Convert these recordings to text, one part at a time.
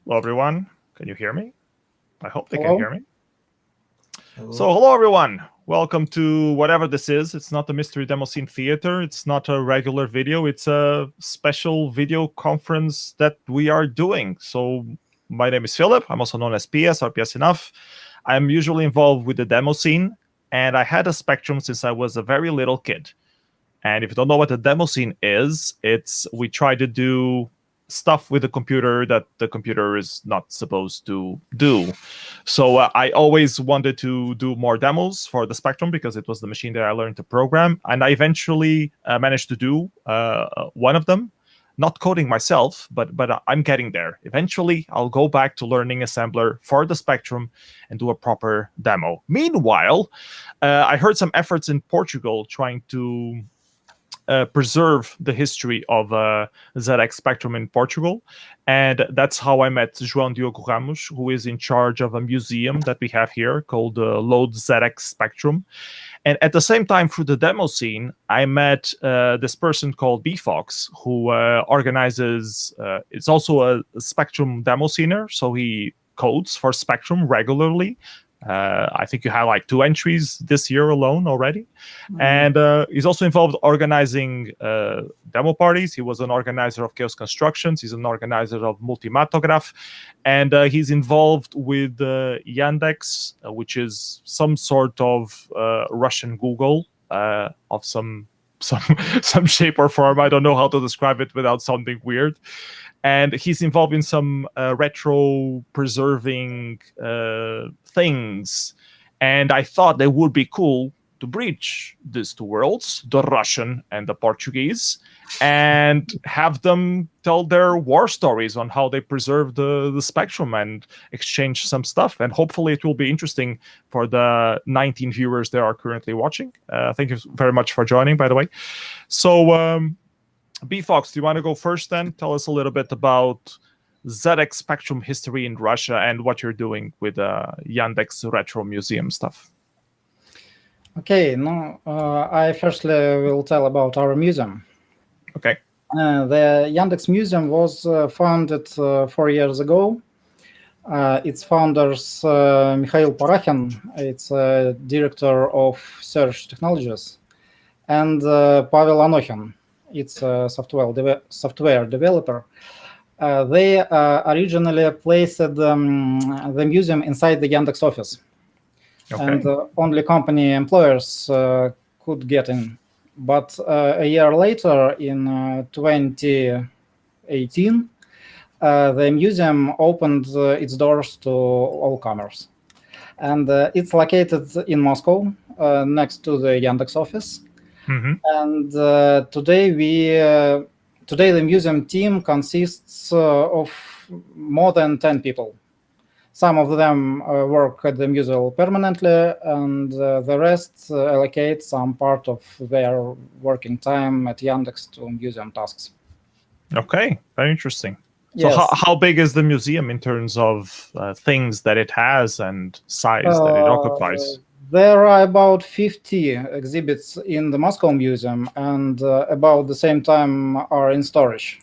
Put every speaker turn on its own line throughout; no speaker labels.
Hello, everyone. Can you hear me? I hope they can
Hello.
hear me.
Hello.
So, hello, everyone. Welcome to whatever this is. It's not a Mystery Demo Scene Theater. It's not a regular video. It's a special video conference that we are doing. So, my name is Philip. I'm also known as PS or PS Enough. I'm usually involved with the demo scene, and I had a Spectrum since I was a very little kid. And if you don't know what the demo scene is, we try to do stuff with the computer that the computer is not supposed to do. So I always wanted to do more demos for the Spectrum because it was the machine that I learned to program. And I eventually managed to do one of them. Not coding myself, but I'm getting there. Eventually, I'll go back to learning assembler for the Spectrum and do a proper demo. Meanwhile, I heard some efforts in Portugal trying to preserve the history of ZX Spectrum in Portugal. And that's how I met João Diogo Ramos, who is in charge of a museum that we have here called Load ZX Spectrum. And at the same time, through the demo scene, I met this person called bfox, who organizes, it's also a Spectrum demo scener, so he codes for Spectrum regularly. I think you have like 2 entries this year alone already. And he's also involved organizing demo parties. He was an organizer of Chaos Constructions. He's an organizer of Multimatograph. And he's involved with Yandex, which is some sort of Russian Google of some shape or form. I don't know how to describe it without sounding weird. And he's involved in some retro preserving things. And I thought it would be cool to bridge these 2 worlds, the Russian and the Portuguese, and have them tell their war stories on how they preserve the Spectrum and exchange some stuff. And hopefully it will be interesting for the 19 viewers that are currently watching. Thank you very much for joining, by the way. So, bfox, do you want to go first then? Tell us a little bit about ZX Spectrum history in Russia and what you're doing with Yandex Retro Museum stuff.
Okay, I firstly will tell about our museum.
Okay.
The Yandex Museum was founded 4 years ago. Its founders, Mikhail Parachin, it's director of search technologies, and Pavel Anokhin, it's a software developer. They originally placed the museum inside the Yandex office.
Okay.
And only company employers could get in. But a year later, in 2018, the museum opened its doors to all comers. And it's located in Moscow, next to the Yandex office.
Mm-hmm.
And today the museum team consists of more than 10 people. Some of them work at the museum permanently, and the rest allocate some part of their working time at Yandex to museum tasks.
Okay, very interesting.
Yes.
So how big is the museum in terms of things that it has and size that it occupies?
There are about 50 exhibits in the Moscow Museum, and about the same time are in storage.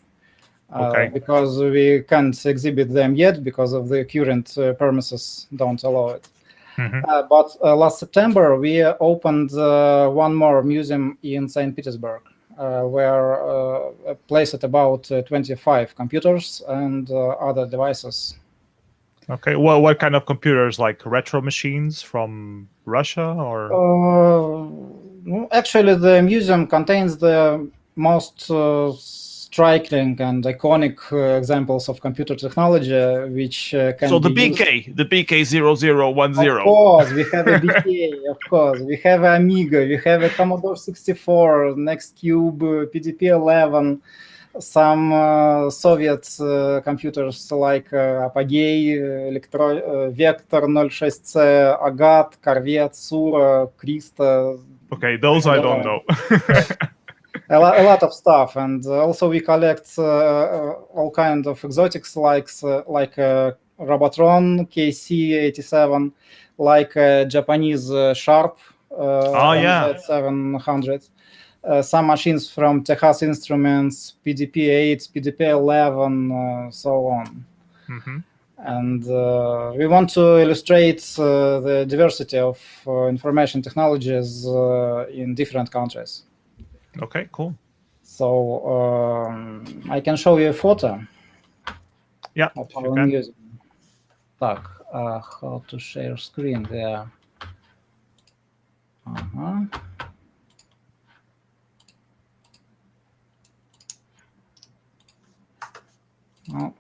Okay.
Because we can't exhibit them yet because of the current premises don't allow it.
Mm-hmm.
But last September, we opened one more museum in St. Petersburg, where placed about 25 computers and other devices.
Okay. Well, what kind of computers? Like retro machines from Russia, or?
Actually, the museum contains the most striking and iconic examples of computer technology, which can
So the
be
BK, the BK0010.
Of course, we have a BK, of course. We have Amiga, we have a Commodore 64, Nextcube, PDP-11, some Soviet computers like Apogee, Vector 06C, Agat, Corvette, Sura, Krista.
Okay, those I don't know.
A lot of stuff, and also we collect all kinds of exotics like Robotron KC-87, like Japanese Sharp MZ-700, some machines from Texas Instruments, PDP-8, PDP-11, so on.
Mm-hmm.
And we want to illustrate the diversity of information technologies in different countries.
Okay, cool.
So I can show you a photo.
Yeah,
of
if you
our
can.
music. Так, how to share screen there.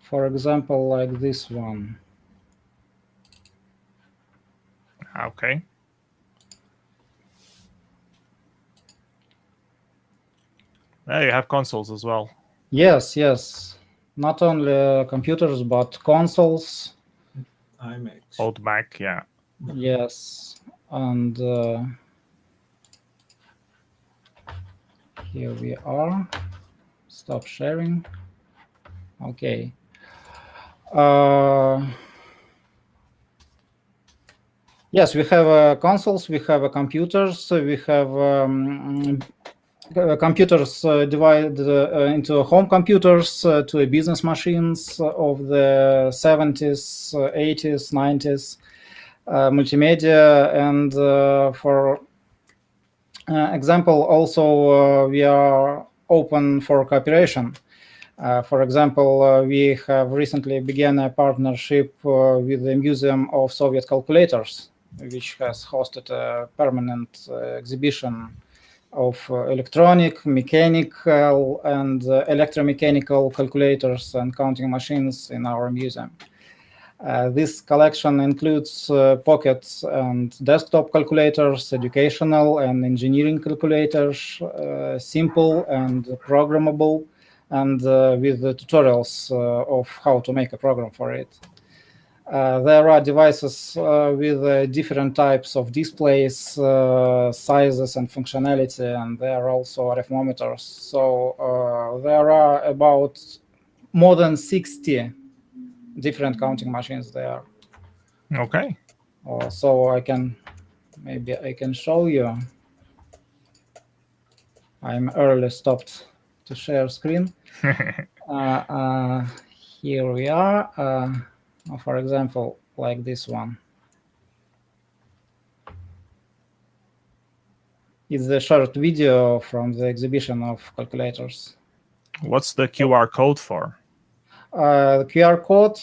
For example, like this one.
Okay. There you have consoles as well.
Yes, yes. Not only computers, but consoles.
iMac.
Old Mac, yeah.
Yes. And here we are. Stop sharing. Okay. Yes, we have consoles, we have computers, we have computers divided into home computers, to business machines of the 70s, 80s, 90s, multimedia, and for example, also we are open for cooperation. For example, we have recently begun a partnership with the Museum of Soviet Calculators, which has hosted a permanent exhibition of electronic, mechanical, and electromechanical calculators and counting machines in our museum. This collection includes pocket and desktop calculators, educational and engineering calculators, simple and programmable, and with the tutorials of how to make a program for it. There are devices with different types of displays, sizes, and functionality, and there are also arithmometers. So there are about more than 60 different counting machines there.
Okay.
So maybe I can show you. I'm early stopped to share screen. Here we are. For example, like this one. It's a short video from the exhibition of calculators.
What's the QR code for?
The QR code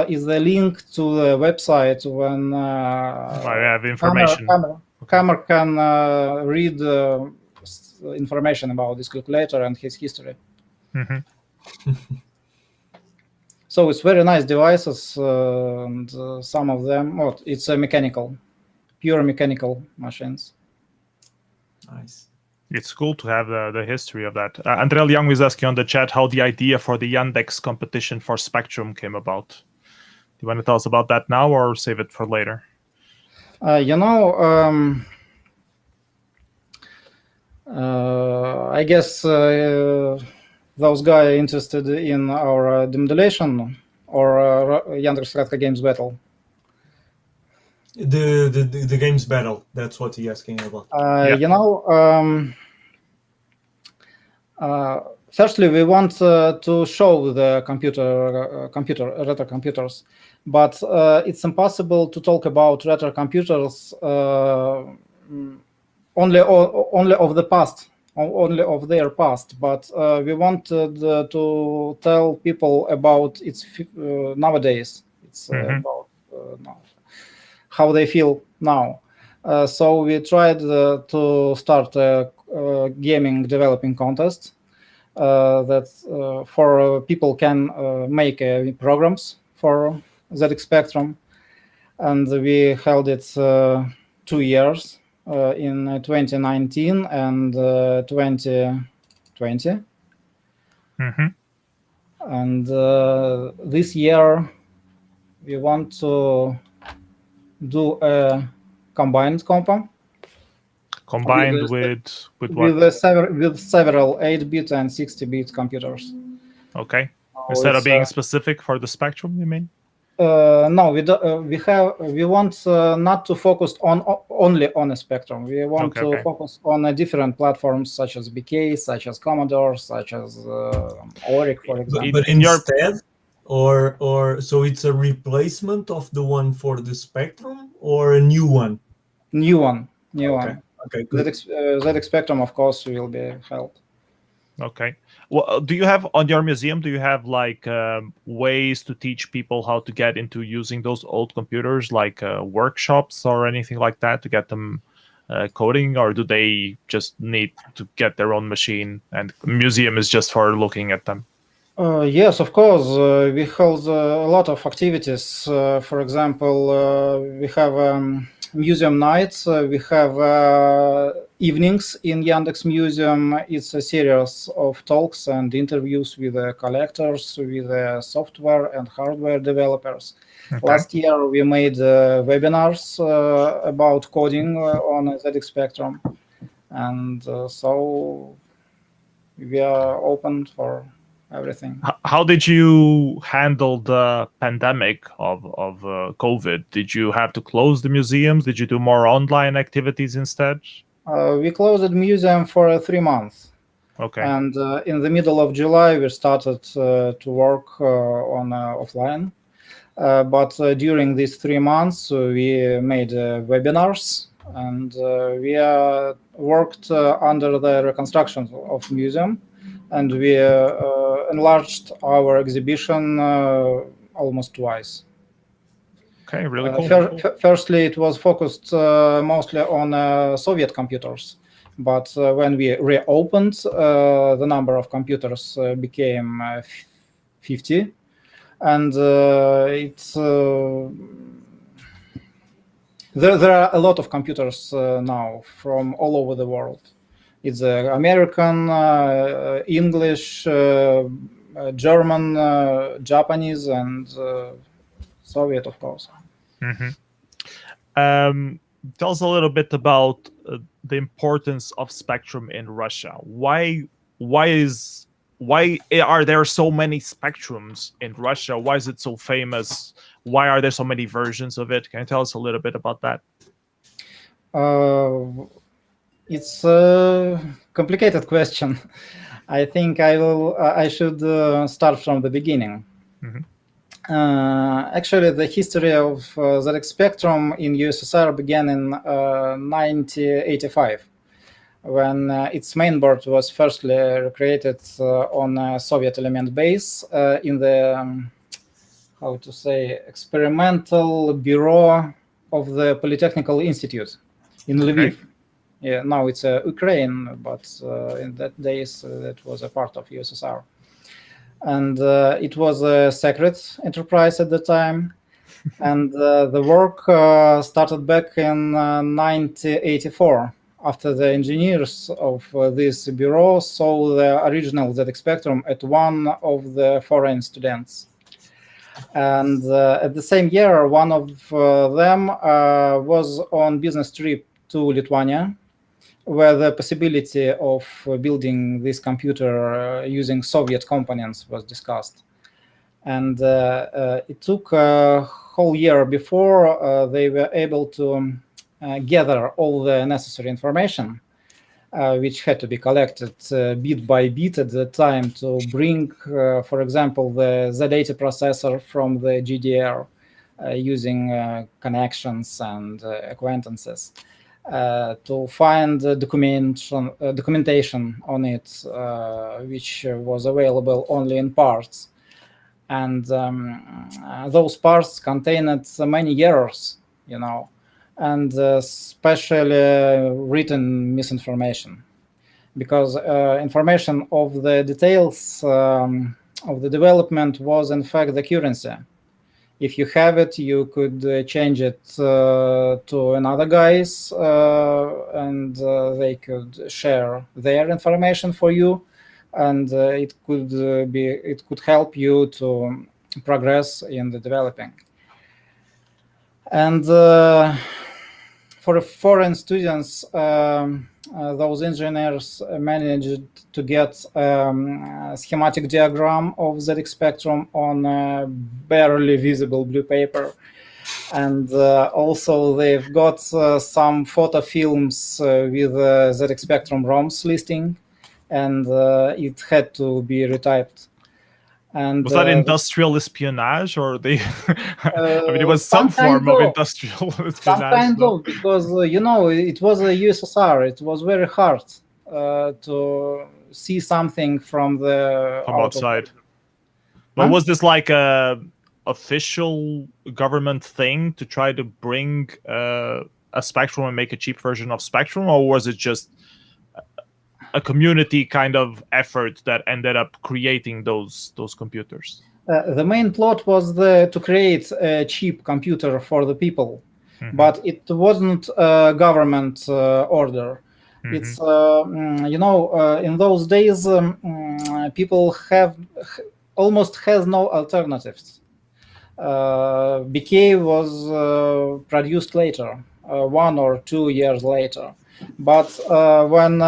is the link to the website when
I have information.
Hammer can read information about this calculator and his history.
Mm-hmm.
So it's very nice devices, and some of them, it's a pure mechanical machines.
Nice.
It's cool to have the history of that. Andrel Young is asking on the chat how the idea for the Yandex competition for Spectrum came about. Do you want to tell us about that now or save it for later?
I guess those guys interested in our demodulation or Yandex Kratka Games battle.
The games battle. That's what he's asking about.
Firstly, we want to show the retro computers, but it's impossible to talk about retro computers only of the past, only of their past. But we wanted to tell people about its nowadays. It's about how they feel now. So we tried to start a gaming developing contest that for people can make programs for ZX Spectrum, and we held it 2 years in 2019 and 2020.
Mm-hmm.
And this year we want to do a combined compa.
Combined with what?
With several 8-bit and 60-bit computers.
Okay. Instead of being specific for the Spectrum, you mean?
No, we want not to focus only on a Spectrum. We want to focus on different platforms such as BK, such as Commodore, such as Oleg, for example.
But instead, Or so it's a replacement of the one for the Spectrum or a new one?
New one.
Okay, good.
ZX Spectrum, of course, will be held.
Okay. Well, do you have on your museum? Do you have like ways to teach people how to get into using those old computers, like workshops or anything like that, to get them coding, or do they just need to get their own machine and museum is just for looking at them?
Yes, of course. We hold a lot of activities. For example, we have museum nights. We have evenings in Yandex Museum. It's a series of talks and interviews with collectors, with software and hardware developers.
Okay.
Last year, we made webinars about coding on ZX Spectrum. And so we are open for everything.
How did you handle the pandemic of COVID? Did you have to close the museums? Did you do more online activities instead?
We closed the museum for 3 months.
Okay.
And in the middle of July, we started to work on offline. But during these 3 months, we made webinars, and we worked under the reconstruction of museum, and we enlarged our exhibition almost twice.
Okay, really cool.
Firstly, it was focused mostly on Soviet computers, but when we reopened, the number of computers became 50, and there are a lot of computers now from all over the world. It's American, English, German, Japanese, and Soviet, of course.
Mm-hmm. Tell us a little bit about the importance of Spectrum in Russia. Why are there so many Spectrums in Russia? Why is it so famous? Why are there so many versions of it? Can you tell us a little bit about that?
It's a complicated question. I think I should start from the beginning.
Mm-hmm.
Actually, the history of ZX Spectrum in USSR began in 1985, when its mainboard was firstly recreated on a Soviet element base in the, experimental bureau of the Polytechnical Institute in Lviv.
Okay.
Yeah, now it's Ukraine, but in that days that was a part of USSR. And it was a secret enterprise at the time. And the work started back in 1984, after the engineers of this bureau saw the original ZX Spectrum at one of the foreign students. And at the same year, one of them was on business trip to Lithuania, where the possibility of building this computer using Soviet components was discussed. And it took a whole year before they were able to gather all the necessary information, which had to be collected bit by bit at the time to bring, for example, the Z80 processor from the GDR using connections and acquaintances. To find documentation on it, which was available only in parts. And those parts contained many errors, and especially written misinformation, because information of the details of the development was in fact the currency. If you have it, you could change it to another guys, and they could share their information for you, and it could help you to progress in the developing. And for foreign students, those engineers managed to get a schematic diagram of ZX Spectrum on a barely visible blue paper. And also they've got some photo films with ZX Spectrum ROMs listing, and it had to be retyped. And
was that industrial espionage, or they? I mean, it was some form of industrial espionage.
Some kind of, because it was a USSR. It was very hard to see something from
outside. But was this like a official government thing to try to bring a Spectrum and make a cheap version of Spectrum, or was it just a community kind of effort that ended up creating those computers?
The main plot was to create a cheap computer for the people, but it wasn't a government order. It's in those days people almost has no alternatives. BK was produced later, 1 or 2 years later, but when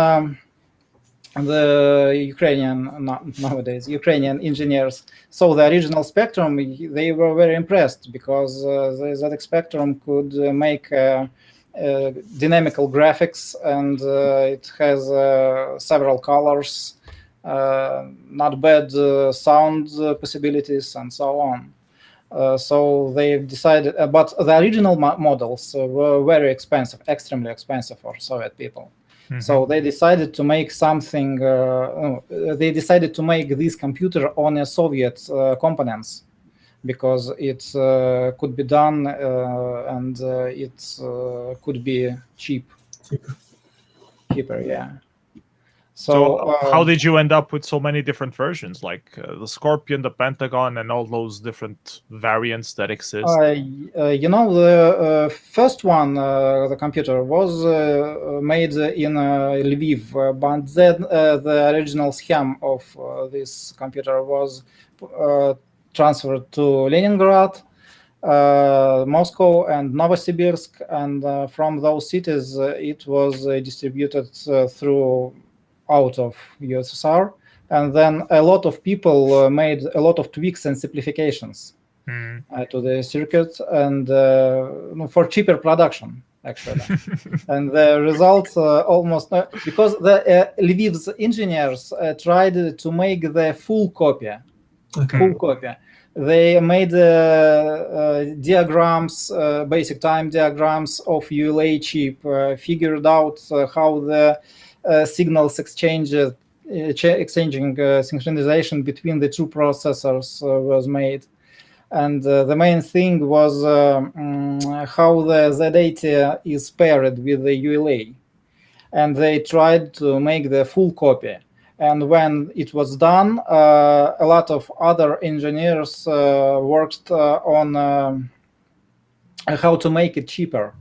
the Ukrainian engineers saw the original Spectrum, they were very impressed, because the ZX Spectrum could make dynamical graphics, and it has several colors, not bad sound possibilities, and so on. So they decided, but the original models were very expensive, extremely expensive for Soviet people. So they decided to make something. They decided to make this computer on a Soviet components, because it could be done and it could be cheaper. Yeah.
So how did you end up with so many different versions, like the Scorpion, the Pentagon, and all those different variants that exist?
The first one, the computer, was made in Lviv, but then the original scheme of this computer was transferred to Leningrad, Moscow, and Novosibirsk, and from those cities it was distributed out of USSR, and then a lot of people made a lot of tweaks and simplifications to the circuit, and for cheaper production, actually. And the results almost, because the Lviv's engineers tried to make the full copy. They made diagrams, basic time diagrams of ULA chip, figured out how the signals exchanging synchronization between the two processors was made. And the main thing was how the data is paired with the ULA. And they tried to make the full copy. And when it was done, a lot of other engineers worked on how to make it cheaper.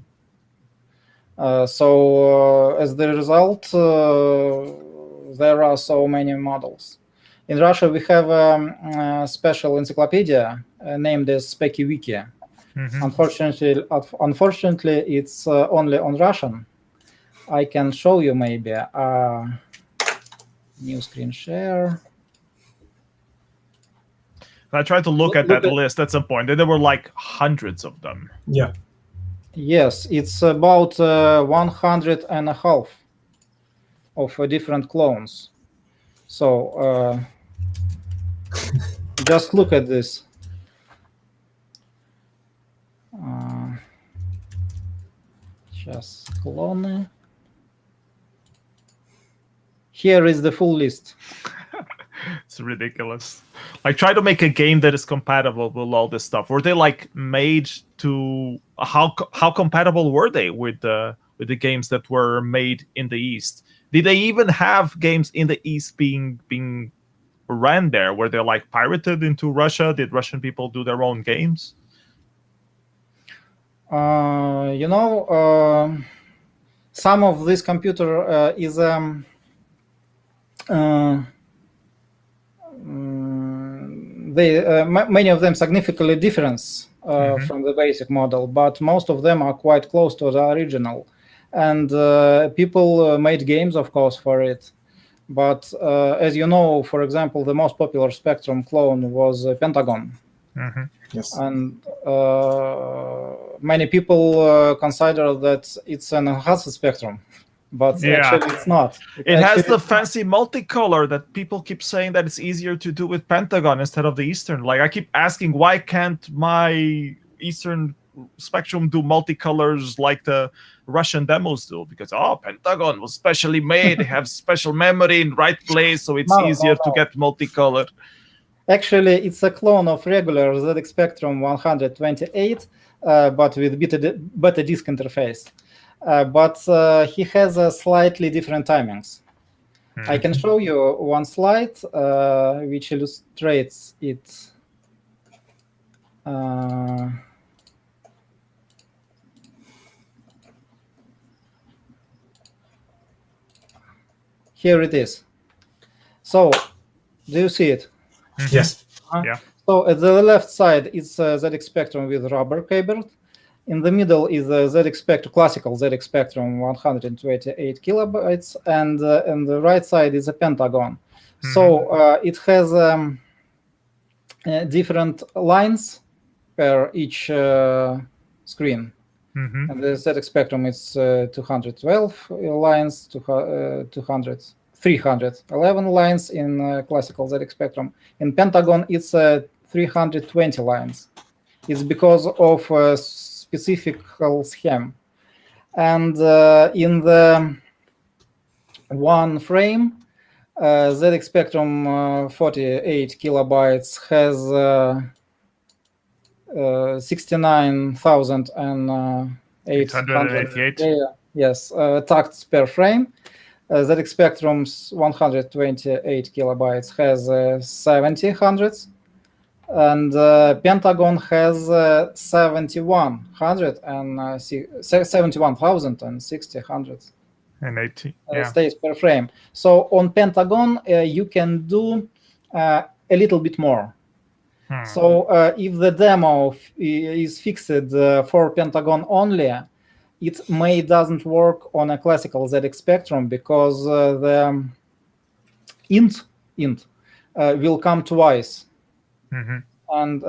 So as the result, there are so many models. In Russia, we have a special encyclopedia named as SpecyWiki. Unfortunately, it's only on Russian. I can show you maybe. New screen share.
I tried to look at that list at some point, and there were like hundreds of them.
Yeah.
Yes, it's about 150 of different clones. So just look at this. Just clone. Here is the full list.
It's ridiculous. Like, try to make a game that is compatible with all this stuff. Were they like made to? How compatible were they with the games that were made in the East? Did they even have games in the East being ran there? Were they like pirated into Russia? Did Russian people do their own games?
Some of this computer is many of them significantly different from the basic model, but most of them are quite close to the original. And people made games, of course, for it. But as you know, for example, the most popular Spectrum clone was Pentagon.
Yes.
And many people consider that it's an enhanced Spectrum. but
Yeah.
actually it's not.
It has
Actually,
the fancy multicolor that people keep saying that it's easier to do with Pentagon instead of the Eastern. Like I keep asking, why can't my Eastern Spectrum do multicolors like the Russian demos do? Because Pentagon was specially made, they have special memory in right place, so it's easier to get multicolor.
Actually, it's a clone of regular ZX Spectrum 128, but with beta disk interface. But he has a slightly different timings. I can show you one slide which illustrates it. Here it is. So, do you see it?
Yes.
Yeah.
So at the left side is ZX Spectrum with rubber cable. In the middle is the ZX Spectrum, classical ZX Spectrum 128 kilobytes, and on the right side is a Pentagon. So it has different lines per each screen. And the ZX Spectrum is 212 lines, 311 lines in classical ZX Spectrum. In Pentagon, it's 320 lines. It's because of a specific scheme. And in the one frame, ZX Spectrum 48 kilobytes has 69,888 tacts per frame. ZX Spectrum's 128 kilobytes has 70 hundreds, and Pentagon has 71,060 hundreds.
And 80
states per frame. So on Pentagon, you can do a little bit more. So if the demo is fixed for Pentagon only, it doesn't work on a classical ZX Spectrum because the int will come twice. And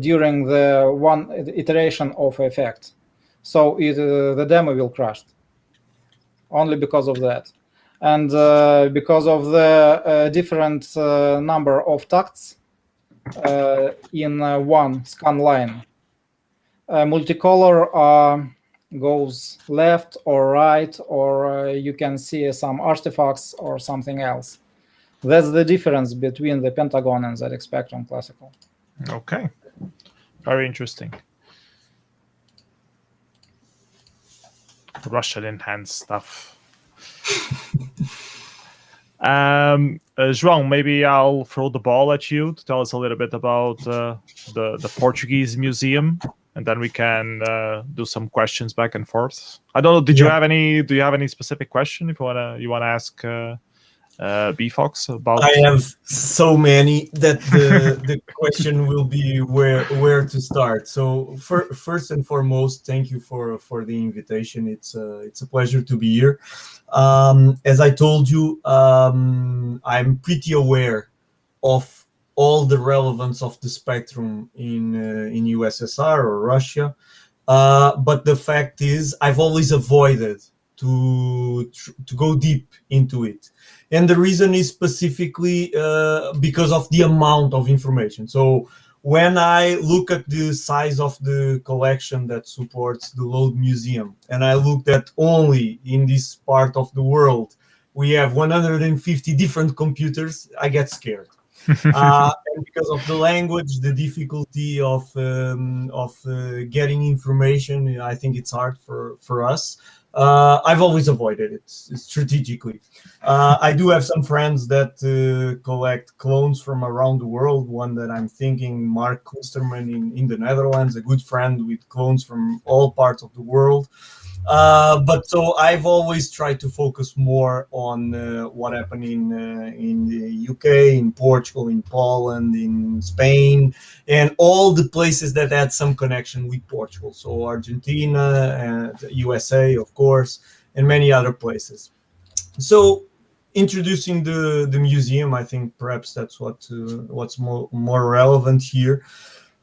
during the one iteration of effect. So the demo will crash. Only because of that. And because of the different number of tacts in one scan line. Multicolor goes left or right, or you can see some artifacts or something else. That's the difference between the Pentagon and ZX Spectrum Classical.
Okay. Very interesting. Russian enhanced stuff. João, maybe I'll throw the ball at you to tell us a little bit about the Portuguese museum, and then we can do some questions back and forth. I don't know. Do you have any specific question if you wanna ask bfox about?
I have so many that the question will be where to start. So first and foremost, thank you for the invitation. It's a pleasure to be here. As I told you, I'm pretty aware of all the relevance of the spectrum in USSR or Russia, but the fact is I've always avoided to go deep into it. And the reason is specifically because of the amount of information. So when I look at the size of the collection that supports the Load Museum, and I looked at only in this part of the world, we have 150 different computers, I get scared. And because of the language, the difficulty of getting information, I think it's hard for us. I've always avoided it strategically. I do have some friends that collect clones from around the world. One that I'm thinking, Mark Kusterman in the Netherlands, a good friend with clones from all parts of the world. But so I've always tried to focus more on what happened in the UK, in Portugal, in Poland, in Spain, and all the places that had some connection with Portugal. So Argentina, and USA, of course, and many other places. So introducing the museum, I think perhaps that's what's more relevant here.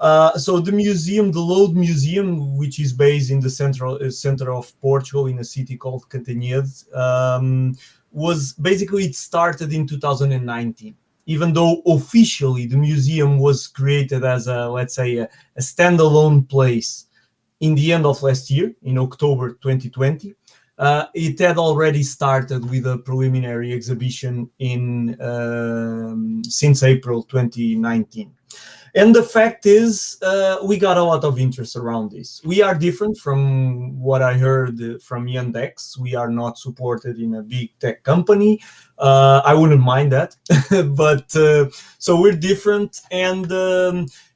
So the museum, the Load Museum, which is based in the center of Portugal in a city called Cantanhede, was basically, it started in 2019. Even though officially the museum was created as a, let's say, a standalone place in the end of last year, in October 2020, it had already started with a preliminary exhibition in since April 2019. And the fact is, we got a lot of interest around this. We are different from what I heard from Yandex. We are not supported in a big tech company. I wouldn't mind that. But so we're different. And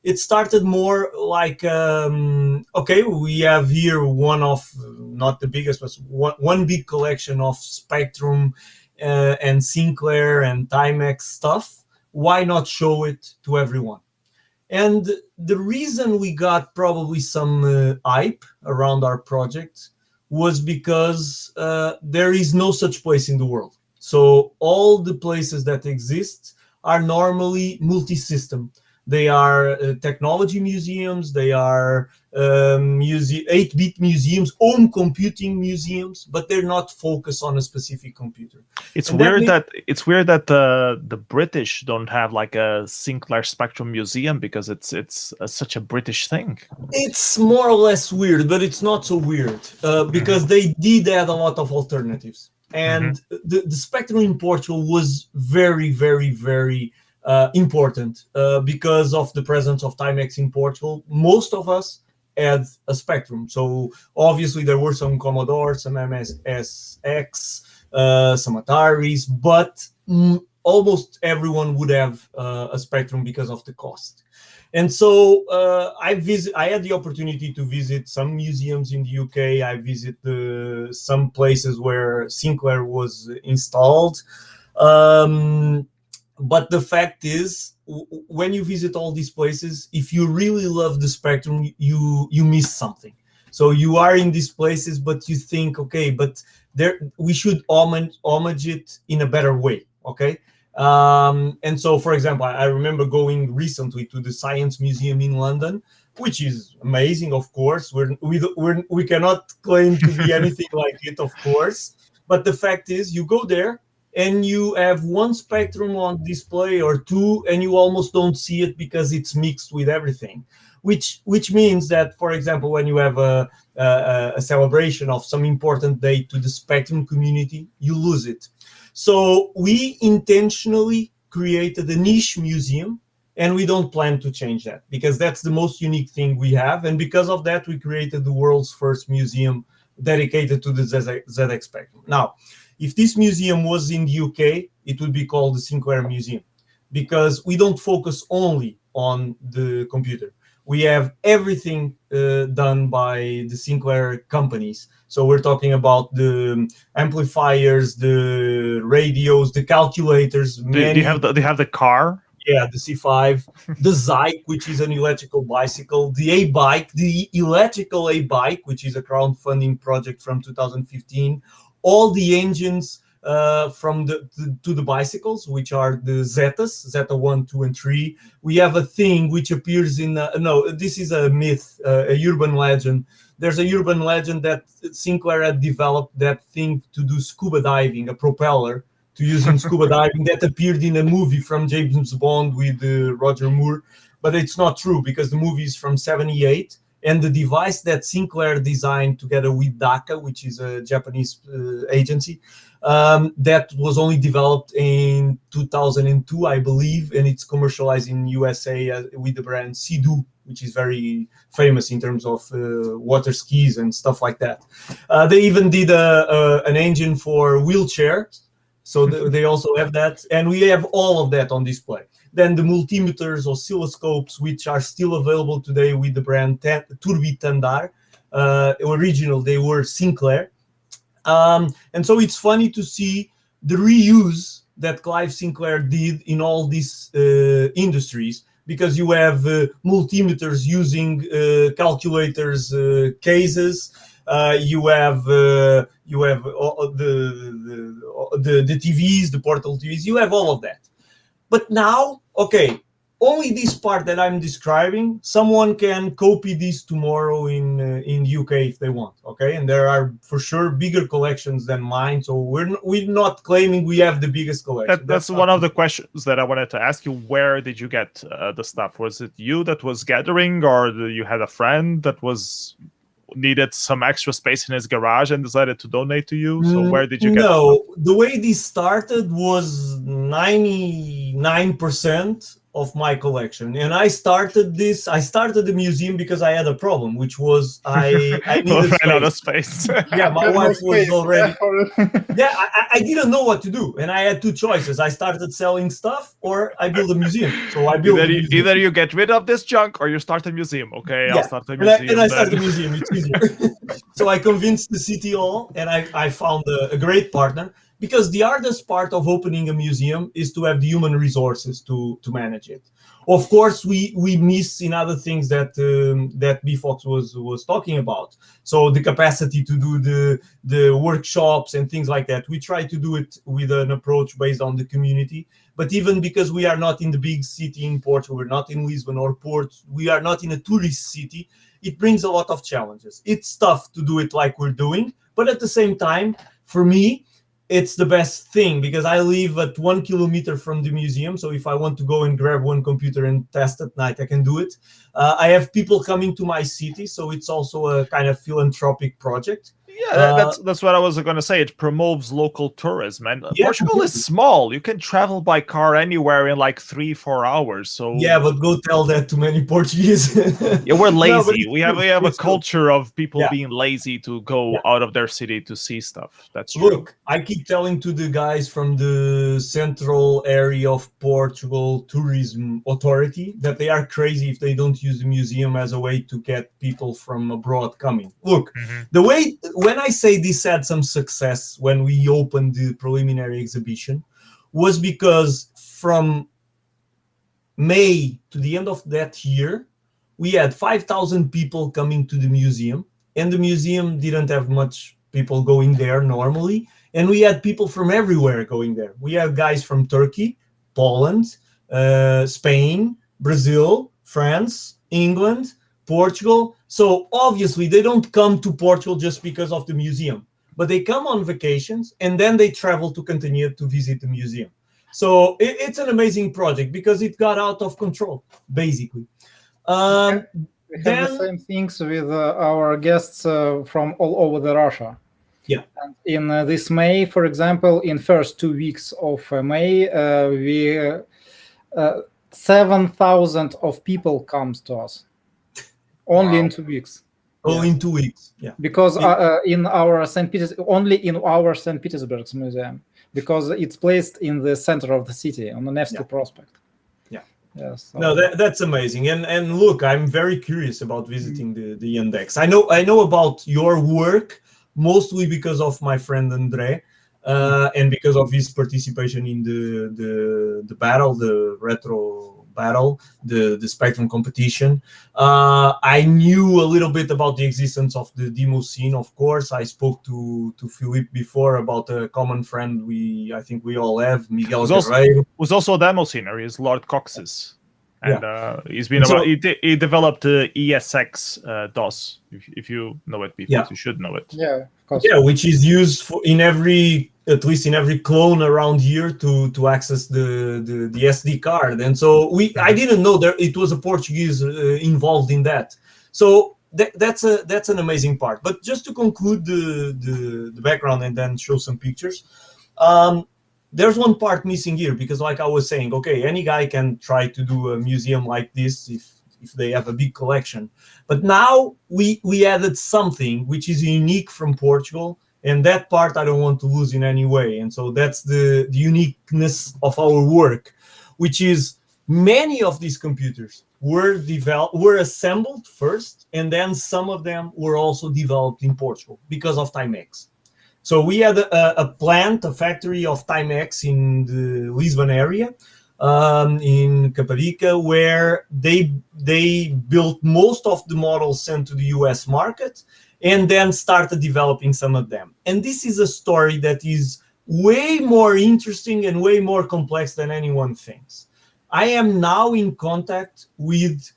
it started more like, okay, we have here one of, not the biggest, but one big collection of Spectrum and Sinclair and Timex stuff. Why not show it to everyone? And the reason we got probably some hype around our project was because there is no such place in the world. So all the places that exist are normally multi-system. They are technology museums, they are 8-bit museums, home computing museums, but they're not focused on a specific computer.
It's
And
weird that the British don't have like a Sinclair Spectrum Museum, because it's such a British thing.
It's more or less weird, but it's not so weird because they did add a lot of alternatives. And the Spectrum in Portugal was very, very, very important because of the presence of Timex in Portugal. Most of us had a Spectrum. So obviously there were some Commodore, some MSX, some Ataris, but almost everyone would have a Spectrum because of the cost. And so I had the opportunity to visit some museums in the UK. I visited some places where Sinclair was installed. But the fact is, when you visit all these places, if you really love the Spectrum, you miss something. So you are in these places, but you think, okay, but we should homage it in a better way, okay? And so, for example, I remember going recently to the Science Museum in London, which is amazing, of course. We cannot claim to be anything like it, of course. But the fact is, you go there and you have one Spectrum on display or two, and you almost don't see it because it's mixed with everything. Which means that, for example, when you have a celebration of some important day to the Spectrum community, you lose it. So we intentionally created a niche museum, and we don't plan to change that because that's the most unique thing we have. And because of that, we created the world's first museum dedicated to the ZX Spectrum. Now, if this museum was in the UK, it would be called the Sinclair Museum, because we don't focus only on the computer. We have everything done by the Sinclair companies. So we're talking about the amplifiers, the radios, the calculators.
They have the car.
Yeah, the C5, the Zyke, which is an electrical bicycle, the A-Bike, the electrical A-Bike, which is a crowdfunding project from 2015, all the engines from to the bicycles, which are the Zetas, Zeta 1, 2, and 3. We have a thing which appears in, no, this is a myth, a urban legend. There's a urban legend that Sinclair had developed that thing to do scuba diving, a propeller, to use in scuba diving that appeared in a movie from James Bond with Roger Moore. But it's not true because the movie is from 1978. And the device that Sinclair designed together with DACA, which is a Japanese agency, that was only developed in 2002, I believe, and it's commercialized in USA with the brand Sea-Doo, which is very famous in terms of water skis and stuff like that. They even did an engine for wheelchairs, so they also have that, and we have all of that on display. Then the multimeters, oscilloscopes, which are still available today with the brand Turbi Tandar. Original, they were Sinclair. And so it's funny to see the reuse that Clive Sinclair did in all these industries, because you have multimeters using calculators cases. You have the TVs, the portable TVs. You have all of that. But now, okay, only this part that I'm describing, someone can copy this tomorrow in UK if they want, okay? And there are for sure bigger collections than mine, so we're not claiming we have the biggest collection.
That's one of the questions that I wanted to ask you. Where did you get the stuff? Was it you that was gathering, or you had a friend that needed some extra space in his garage and decided to donate to you? So where did you get
No, the way this started was 99% of my collection, and I started the museum because I had a problem, which was I needed
ran out of
space.
space.
Yeah, my wife was already.
Yeah.
I didn't know what to do, and I had two choices. I started selling stuff, or I built a museum. So I built
either you get rid of this junk, or you start a museum. Okay,
Yeah.
I'll start a museum.
And I started a museum. It's easier. So I convinced the city hall, and I found a great partner, because the hardest part of opening a museum is to have the human resources to manage it. Of course, we miss in other things that bfox was talking about. So the capacity to do the workshops and things like that. We try to do it with an approach based on the community. But even because we are not in the big city in Portugal, we're not in Lisbon or Porto, we are not in a tourist city, it brings a lot of challenges. It's tough to do it like we're doing, but at the same time, for me, it's the best thing, because I live at 1 kilometer from the museum. So if I want to go and grab one computer and test at night, I can do it. I have people coming to my city, so it's also a kind of philanthropic project.
Yeah, that's what I was going to say. It promotes local tourism, and
Yeah,
Portugal is small. You can travel by car anywhere in like 3-4 hours. So
yeah, but go tell that to many Portuguese.
yeah, we're lazy.
No,
we have a culture of people
Yeah.
being lazy to go
Yeah.
out of their city to see stuff. That's true.
Look, I keep telling to the guys from the central area of Portugal Tourism Authority that they are crazy if they don't use the museum as a way to get people from abroad coming. Look, the way, when I say this had some success when we opened the preliminary exhibition, was because from May to the end of that year, we had 5,000 people coming to the museum, and the museum didn't have much people going there normally, and we had people from everywhere going there. We have guys from Turkey, Poland, Spain, Brazil, France, England, Portugal. So obviously they don't come to Portugal just because of the museum, but they come on vacations and then they travel to Cantanhede to visit the museum. So it's an amazing project because it got out of control, basically.
We have the same things with our guests from all over the Russia.
Yeah.
And in this May, for example, in first 2 weeks of May, 7,000 of people comes to us only in 2 weeks.
Only in 2 weeks, yeah.
Because in our St. Petersburg museum, because it's placed in the center of the city on the Nevsky Prospect. Yeah, so.
No, that's amazing. And look, I'm very curious about visiting the Yandex. I know about your work mostly because of my friend Andre, and because of his participation in the battle, the retro battle, the Spectrum competition. I knew a little bit about the existence of the demoscene. Of course, I spoke to Philippe before about a common friend I think we all have, Miguel Guerreiro.
Who's also a demoscener. He's Lord Cox's. And he's been
So,
he developed the ESX DOS. If you know it before, you should know it.
Yeah, of course.
Yeah, which is used at least in every clone around here to access the SD card. And so I didn't know it was a Portuguese involved in that. So that's an amazing part. But just to conclude the background and then show some pictures. There's one part missing here, because like I was saying, okay, any guy can try to do a museum like this if they have a big collection. But now we added something which is unique from Portugal, and that part I don't want to lose in any way. And so that's the uniqueness of our work, which is many of these computers were assembled first, and then some of them were also developed in Portugal because of Timex. So we had a factory of Timex in the Lisbon area, in Caparica, where they built most of the models sent to the US market, and then started developing some of them. And this is a story that is way more interesting and way more complex than anyone thinks. I am now in contact with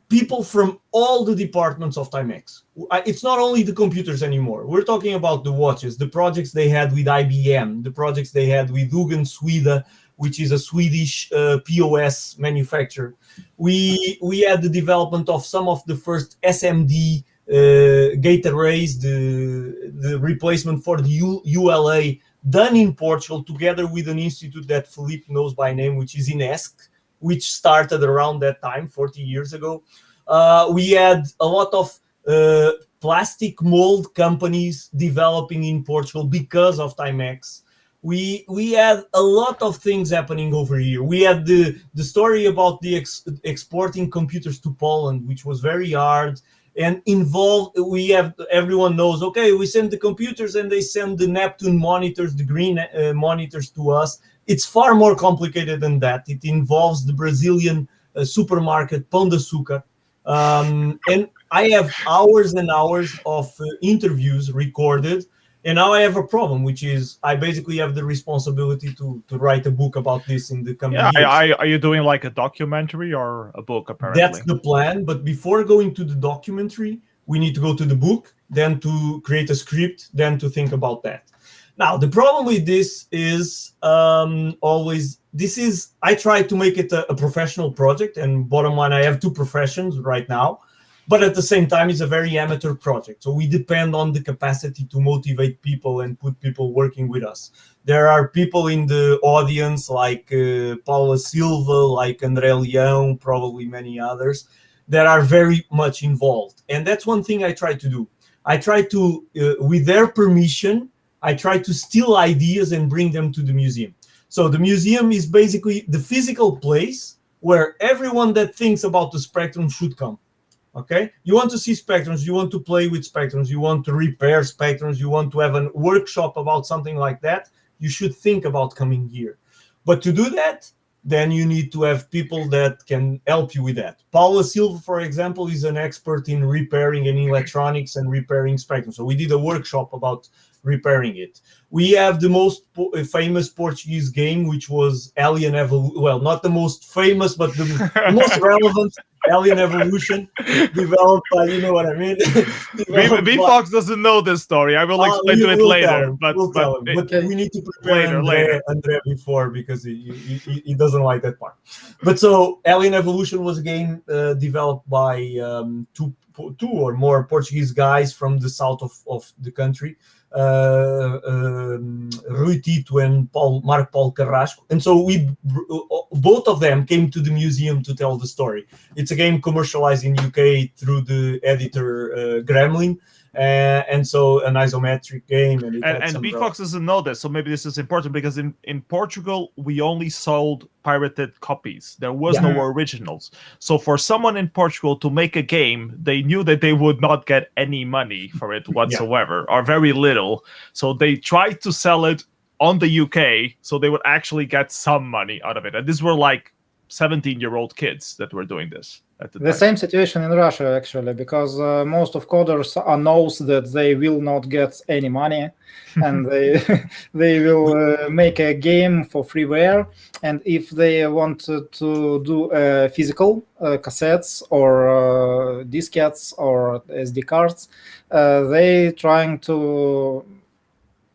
people from all the departments of Timex. It's not only the computers anymore. We're talking about the watches, the projects they had with IBM, the projects they had with Ugin Sweden, which is a Swedish POS manufacturer. We had the development of some of the first SMD gate arrays, the replacement for the ULA, done in Portugal together with an institute that Felipe knows by name, which is INESC, which started around that time, 40 years ago. We had a lot of plastic mold companies developing in Portugal because of Timex. We had a lot of things happening over here. We had the story about the exporting computers to Poland, which was very hard and involved. We have, everyone knows, okay, we send the computers and they send the Neptune monitors, the green monitors to us. It's far more complicated than that. It involves the Brazilian supermarket Pão de Açúcar. And I have hours and hours of interviews recorded. And now I have a problem, which is I basically have the responsibility to write a book about this in the coming years.
Are you doing like a documentary or a book, apparently?
That's the plan. But before going to the documentary, we need to go to the book, then to create a script, then to think about that. Now, the problem with this is I try to make it a professional project. And bottom line, I have two professions right now. But at the same time, it's a very amateur project. So we depend on the capacity to motivate people and put people working with us. There are people in the audience like Paula Silva, like André Leão, probably many others, that are very much involved. And that's one thing I try to do. I try to, with their permission, I try to steal ideas and bring them to the museum. So the museum is basically the physical place where everyone that thinks about the spectrum should come. Okay, you want to see spectrums, you want to play with spectrums, you want to repair spectrums, you want to have a workshop about something like that, you should think about coming here. But to do that, then you need to have people that can help you with that. Paula Silva, for example, is an expert in repairing in electronics and repairing spectrum. So we did a workshop about repairing it. We have the most famous Portuguese game, which was Alien Evolution. Well, not the most famous, but the most relevant Alien Evolution, developed by, you know what I mean?
bfox doesn't know this story. I will explain to it later. But
we need to prepare André before, because he doesn't like that part. But so Alien Evolution was a game developed by two or more Portuguese guys from the south of the country. Rui Tito and Marco Paulo Carrasco, and so both of them came to the museum to tell the story. It's a game commercialized in UK through the editor Gremlin, and so an isometric game. And
bfox doesn't know this, so maybe this is important, because in Portugal we only sold pirated copies. There was no originals. So for someone in Portugal to make a game, they knew that they would not get any money for it whatsoever, or very little. So they tried to sell it on the UK so they would actually get some money out of it. And these were like 17-year-old kids that were doing this at the time.
Same situation in Russia, actually, because most of coders knows that they will not get any money, and they will make a game for freeware. And if they want to do physical cassettes or diskettes or SD cards, they trying to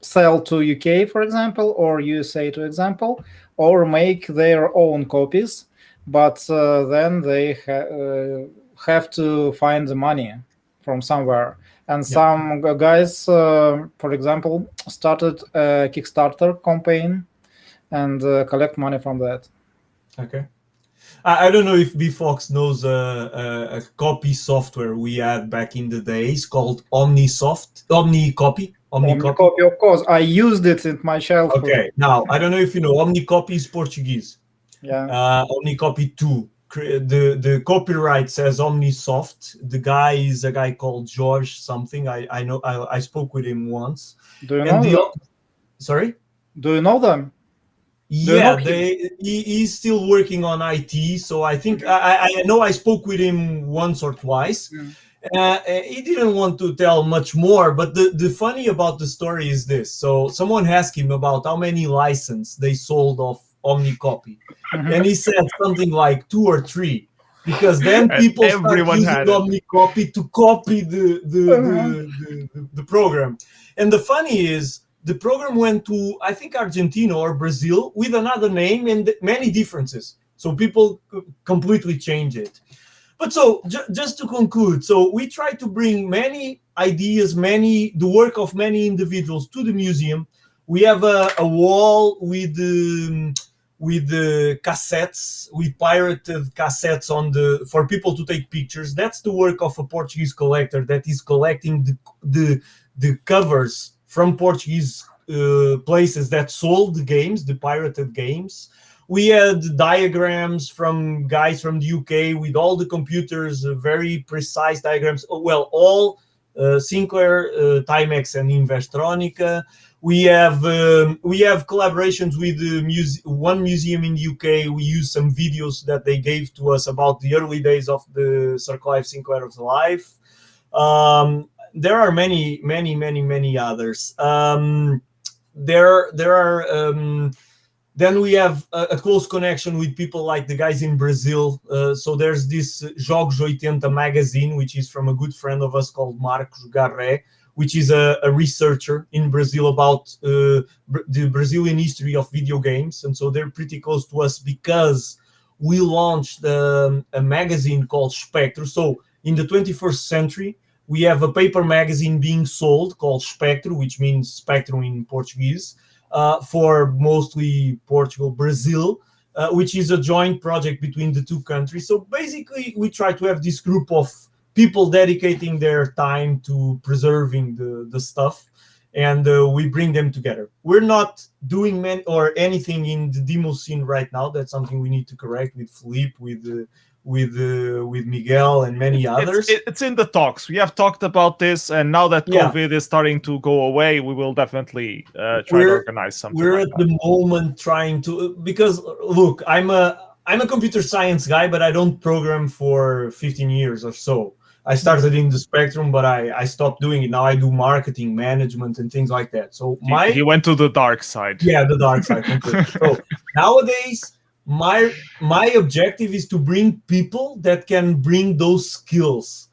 sell to UK, for example, or USA, for example, or make their own copies. But then they have to find the money from somewhere. And some guys, for example, started a Kickstarter campaign and collect money from that.
Okay. I don't know if bfox knows a copy software we had back in the days called OmniCopy.
OmniCopy, of course. I used it in my childhood.
Okay. Now, I don't know if you know, OmniCopy is Portuguese.
Yeah.
OmniCopy 2. The copyright says Omnisoft. The guy is a guy called George something. I know. I spoke with him once.
Do you know them?
Sorry?
Do you know them?
Yeah, he's still working on IT. So I think I know I spoke with him once or twice. He didn't want to tell much more, but the funny about the story is this. So someone asked him about how many licenses they sold of OmniCopy. And he said something like 2 or 3, because then
And
people start
everyone
using
had it.
OmniCopy to copy the program. And the funny is, the program went to, I think, Argentina or Brazil with another name and many differences. So people completely change it. But so just to conclude, so we try to bring many ideas, the work of many individuals to the museum. We have a wall with the cassettes, with pirated cassettes for people to take pictures. That's the work of a Portuguese collector that is collecting the covers from Portuguese places that sold the games, the pirated games. We had diagrams from guys from the UK with all the computers, very precise diagrams. Well, all Sinclair, Timex, and Investronica. We have collaborations with one museum in the UK. We use some videos that they gave to us about the early days of the Circle Life Sinclair's life. There are many others. There are. Then we have a close connection with people like the guys in Brazil. So there's this Jogos 80 magazine, which is from a good friend of us called Marcos Garré, which is a researcher in Brazil about the Brazilian history of video games. And so they're pretty close to us because we launched a magazine called Spectro. So in the 21st century, we have a paper magazine being sold called Spectro, which means spectrum in Portuguese. For mostly Portugal, Brazil, which is a joint project between the two countries. So basically, we try to have this group of people dedicating their time to preserving the stuff, and we bring them together. We're not doing anything in the demo scene right now. That's something we need to correct with Philippe, with Miguel and many others.
It's in the talks. We have talked about this, and now that COVID is starting to go away, we will definitely try to organize something.
We're at the moment trying to, because look, I'm a computer science guy, but I don't program for 15 years or so. I started in the Spectrum, but I stopped doing it. Now I do marketing, management, and things like that. So
he went to the dark side.
Yeah, the dark side completely. So nowadays, my objective is to bring people that can bring those skills.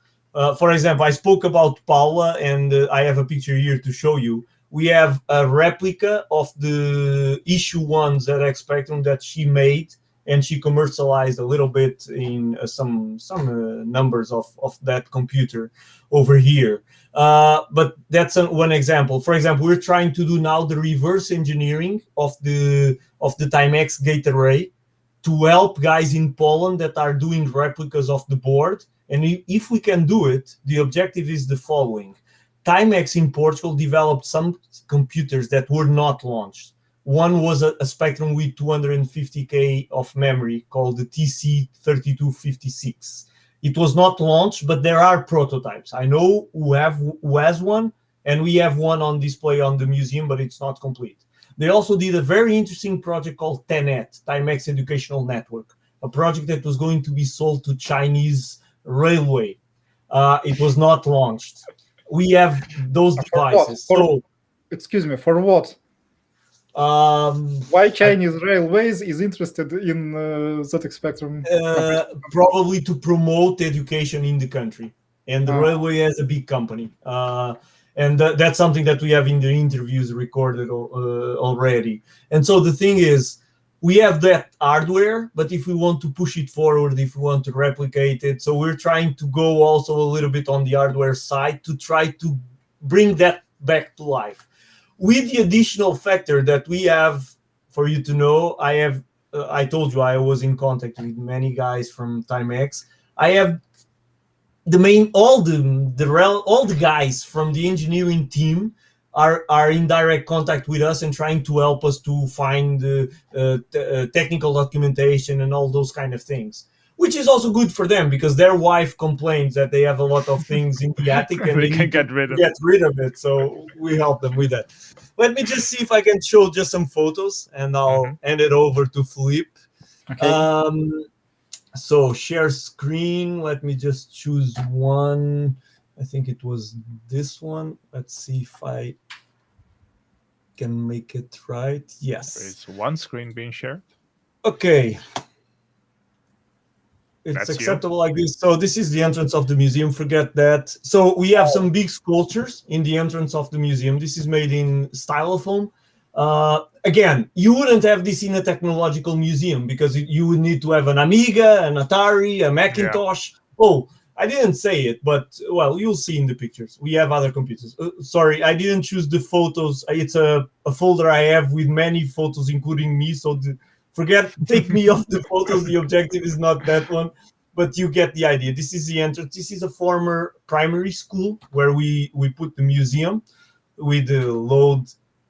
For example, I spoke about Paula, and I have a picture here to show you. We have a replica of the issue 1 ZX Spectrum that she made, and she commercialized a little bit in some numbers of that computer over here. But that's one example. For example, we're trying to do now the reverse engineering of the Timex gate array to help guys in Poland that are doing replicas of the board. And if we can do it, the objective is the following. Timex in Portugal developed some computers that were not launched. One was a Spectrum with 250K of memory called the TC3256. It was not launched, but there are prototypes. I know who has one, and we have one on display on the museum, but it's not complete. They also did a very interesting project called TENET, Timex Educational Network, a project that was going to be sold to Chinese railway. It was not launched. We have those devices.
Excuse me, for what? Why Chinese railways is interested in ZX Spectrum?
Probably to promote education in the country, and the railway has a big company, and that's something that we have in the interviews recorded already. And so the thing is, we have that hardware, but if we want to push it forward, if we want to replicate it, so we're trying to go also a little bit on the hardware side to try to bring that back to life. With the additional factor that we have, for you to know, I told you I was in contact with many guys from Timex. I have all the guys from the engineering team are in direct contact with us and trying to help us to find technical documentation and all those kind of things, which is also good for them because their wife complains that they have a lot of things in the attic and
they can get rid
of it. So we help them with that. Let me just see if I can show just some photos, and I'll hand it over to Philippe.
Okay.
So share screen. Let me just choose one. I think it was this one. Let's see if I can make it right. Yes.
There is one screen being shared.
Okay. It's
That's
acceptable like this. So this is the entrance of the museum. Forget that. So we have some big sculptures in the entrance of the museum. This is made in styrofoam. Again, you wouldn't have this in a technological museum because you would need to have an Amiga, an Atari, a Macintosh. Oh, I didn't say it, but well, you'll see in the pictures. We have other computers. Sorry, I didn't choose the photos. It's a folder I have with many photos, including me. So take me off the photos. The objective is not that one, but you get the idea. This is the entrance. This is a former primary school where we put the museum with the load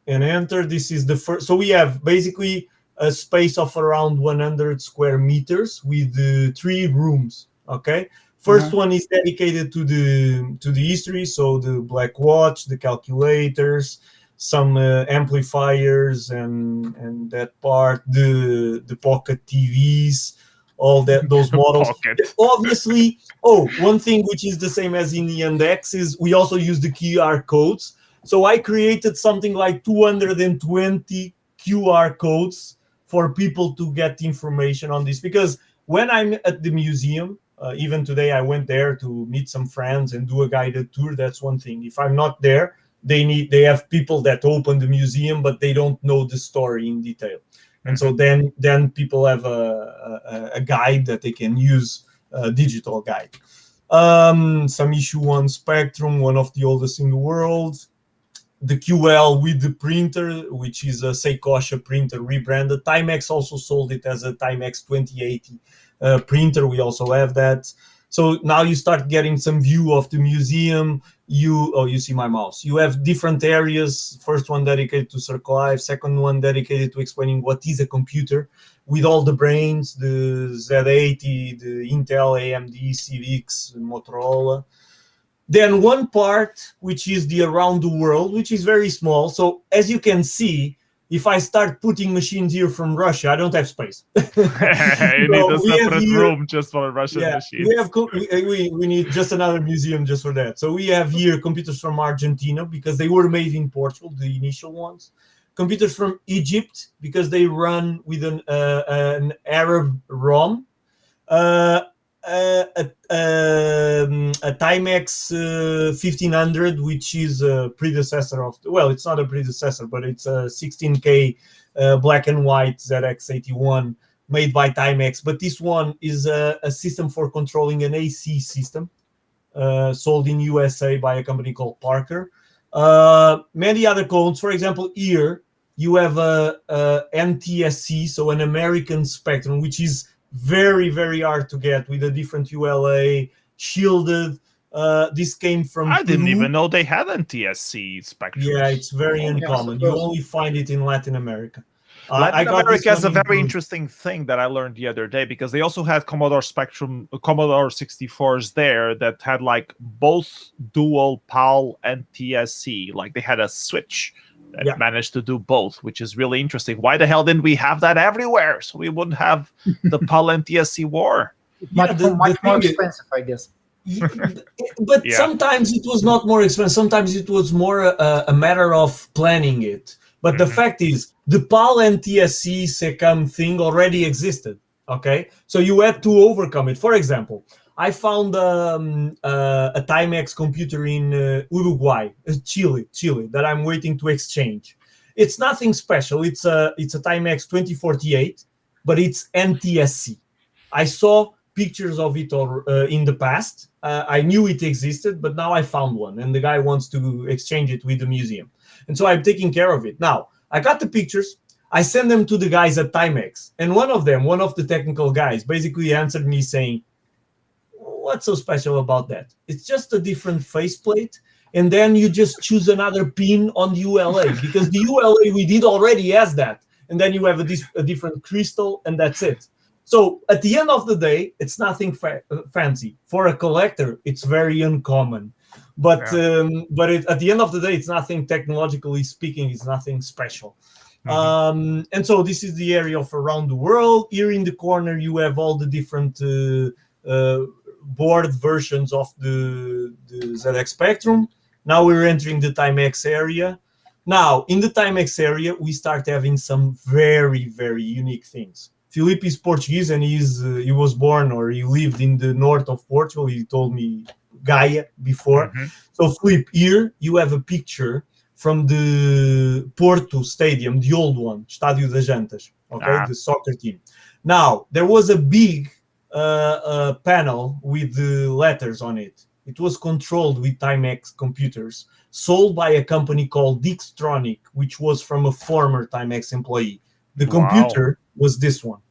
and enter. This is the first. So we have basically a space of around 100 square meters with 3 rooms. Okay. First one is dedicated to the history, so the black watch, the calculators, some amplifiers, and that part, the pocket TVs, all those models.
Pocket.
Obviously, one thing which is the same as in the Yandex is we also use the QR codes. So I created something like 220 QR codes for people to get information on this, because when I'm at the museum, even today I went there to meet some friends and do a guided tour. That's one thing. If I'm not there, they have people that open the museum, but they don't know the story in detail. And so then people have a guide that they can use, a digital guide. Some issue 1 Spectrum, one of the oldest in the world. The QL with the printer, which is a Seikosha printer rebranded. Timex also sold it as a Timex 2080 printer. We also have that. So now you start getting some view of the museum. You see my mouse. You have different areas. First one dedicated to Circle Life. Second one dedicated to explaining what is a computer, with all the brains, the Z80, the Intel, AMD, Civics, Motorola. Then one part, which is the around the world, which is very small. So as you can see, if I start putting machines here from Russia, I don't have space.
You need a separate room just for Russian machines.
We need just another museum just for that. So we have here computers from Argentina because they were made in Portugal, the initial ones. Computers from Egypt because they run with an Arab ROM. A Timex 1500, which is a predecessor of, well, it's not a predecessor, but it's a 16K black and white ZX81 made by Timex. But this one is a system for controlling an AC system, sold in USA by a company called Parker. Many other codes. For example, here you have a NTSC, so an American Spectrum, which is very, very hard to get, with a different ULA, shielded. This came from
I didn't
Peru.
even know they had NTSC spectrums.
Yeah, it's very uncommon. You only find it in Latin America.
Latin America is a very interesting thing that I learned the other day, because they also had Commodore Spectrum, Commodore 64s there that had like both dual PAL and TSC. Like they had a switch that managed to do both, which is really interesting. Why the hell didn't we have that everywhere, so we wouldn't have the PAL and TSC war?
Much more expensive, I guess.
But sometimes it was not more expensive. Sometimes it was more a matter of planning it. But the fact is, the PAL and TSC SECAM thing already existed. Okay, so you had to overcome it. For example, I found a Timex computer in Uruguay, Chile, that I'm waiting to exchange. It's nothing special. It's a Timex 2048, but it's NTSC. I saw pictures of it in the past. I knew it existed, but now I found one, and the guy wants to exchange it with the museum. And so I'm taking care of it. Now, I got the pictures. I sent them to the guys at Timex. And one of the technical guys, basically answered me saying, "What's so special about that? It's just a different faceplate. And then you just choose another pin on the ULA, because the ULA we did already has that. And then you have a different crystal, and that's it." So at the end of the day, it's nothing fancy. For a collector, it's very uncommon. But at the end of the day, it's nothing, technologically speaking, it's nothing special. And so this is the area of around the world. Here in the corner, you have all the different board versions of the ZX Spectrum. Now we're entering the Timex area. Now, in the Timex area, we start having some very, very unique things. Felipe is Portuguese, and he was born, or he lived in the north of Portugal. He told me Gaia before. So Felipe, here you have a picture from the Porto Stadium, the old one, Estádio das Jantas, okay, the soccer team. Now, there was a big panel with the letters on it. It was controlled with Timex computers, sold by a company called Dixtronic, which was from a former Timex employee. The computer was this one.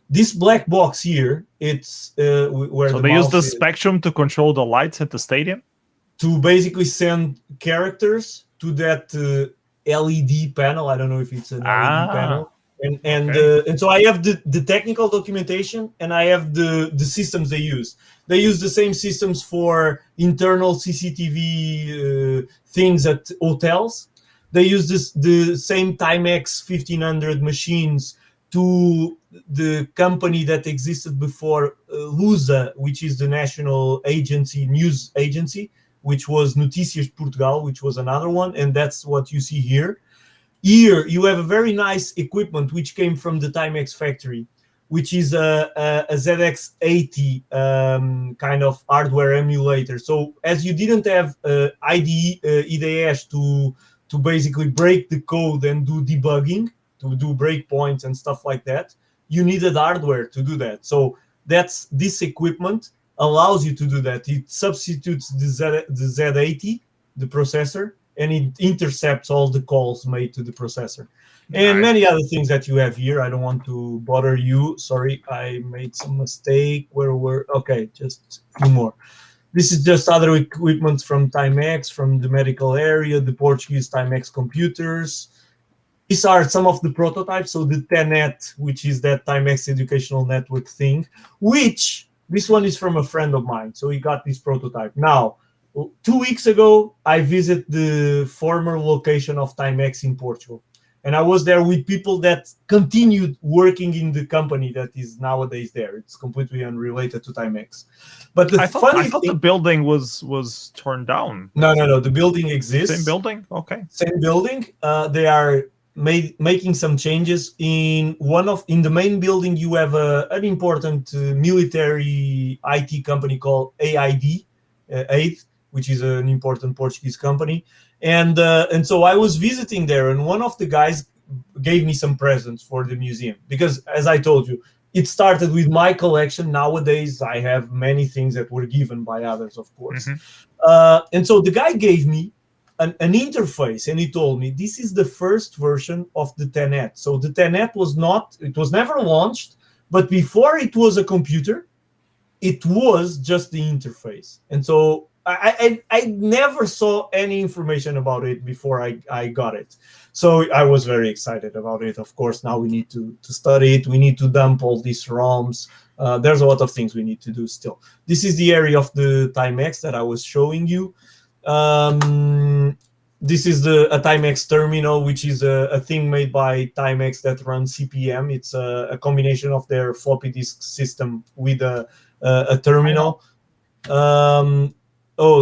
This black box here, it's where
so
the
they use
mouse
the
is,
spectrum to control the lights at the stadium?
to basically send characters to that LED panel. I don't know if it's an LED panel. And so I have the technical documentation, and I have the systems they use. They use the same systems for internal CCTV things at hotels. They use the same Timex 1500 machines to the company that existed before Lusa, which is the national news agency, which was Notícias Portugal, which was another one, and that's what you see here. Here you have a very nice equipment which came from the Timex factory, which is a ZX80 kind of hardware emulator. So as you didn't have IDEs to basically break the code and do debugging, to do breakpoints and stuff like that, you needed hardware to do that. So this equipment allows you to do that. It substitutes the Z80, the processor, and it intercepts all the calls made to the processor. And many other things that you have here. I don't want to bother you. Sorry, I made some mistake. Okay, just a few more. This is just other equipment from Timex, from the medical area, the Portuguese Timex computers. These are some of the prototypes. So the TENET, which is that Timex educational network thing, which this one is from a friend of mine. So he got this prototype. Now, 2 weeks ago, I visited the former location of Timex in Portugal. And I was there with people that continued working in the company that is nowadays there. It's completely unrelated to Timex. But I thought
the building was torn down.
No. The building exists.
Same building? Okay.
Same building. They are making some changes. In the main building, you have an important military IT company called AID, which is an important Portuguese company. And so I was visiting there, and one of the guys gave me some presents for the museum, because as I told you, it started with my collection. Nowadays, I have many things that were given by others, of course. And so the guy gave me an interface, and he told me this is the first version of the TENET. So the TENET was never launched, but before it was a computer, it was just the interface. And so I never saw any information about it before I got it. So I was very excited about it. Of course, now we need to study it. We need to dump all these ROMs. There's a lot of things we need to do still. This is the area of the Timex that I was showing you. This is a Timex terminal, which is a thing made by Timex that runs CPM. It's a combination of their floppy disk system with a terminal.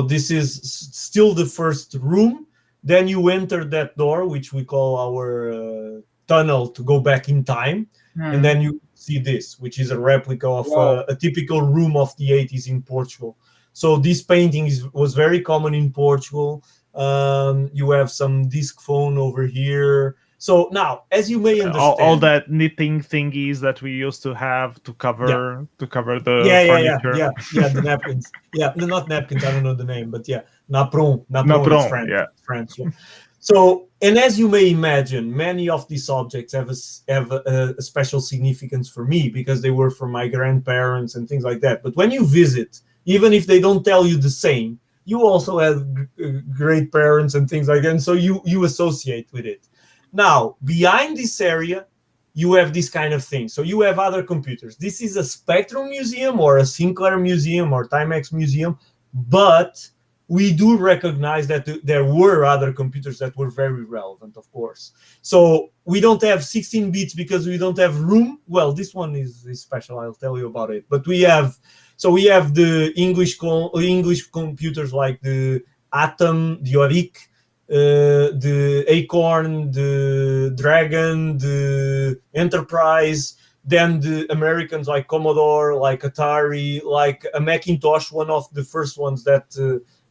This is still the first room. Then you enter that door, which we call our tunnel to go back in time. And then you see this, which is a replica of a typical room of the 80s in Portugal. So this painting was very common in Portugal. You have some disc phone over here. So now, as you may understand,
all that knitting thingies that we used to have to cover the furniture.
Yeah, the napkins. Yeah, not napkins. I don't know the name, but yeah, napron.
Napron,
is French. Yeah. So, and as you may imagine, many of these objects have a special significance for me, because they were from my grandparents and things like that. But when you visit, even if they don't tell you the same, you also have great parents and things like that. And so you associate with it. Now, behind this area, you have this kind of thing. So you have other computers. This is a Spectrum museum or a Sinclair museum or Timex museum, but we do recognize that there were other computers that were very relevant, of course. So we don't have 16 bits because we don't have room. Well, this one is special. I'll tell you about it. But we have the English computers like the Atom, the Oleg, the Acorn, the Dragon, the Enterprise, Then the Americans like Commodore, like Atari, like a Macintosh, one of the first ones that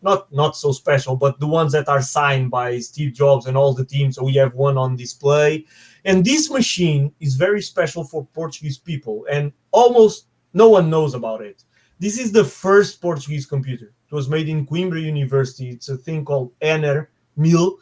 not so special, but the ones that are signed by Steve Jobs and all the team. So we have one on display. And this machine is very special for Portuguese people, and almost no one knows about it. This is the first Portuguese computer. It was made in Coimbra University. It's a thing called Ener 1000.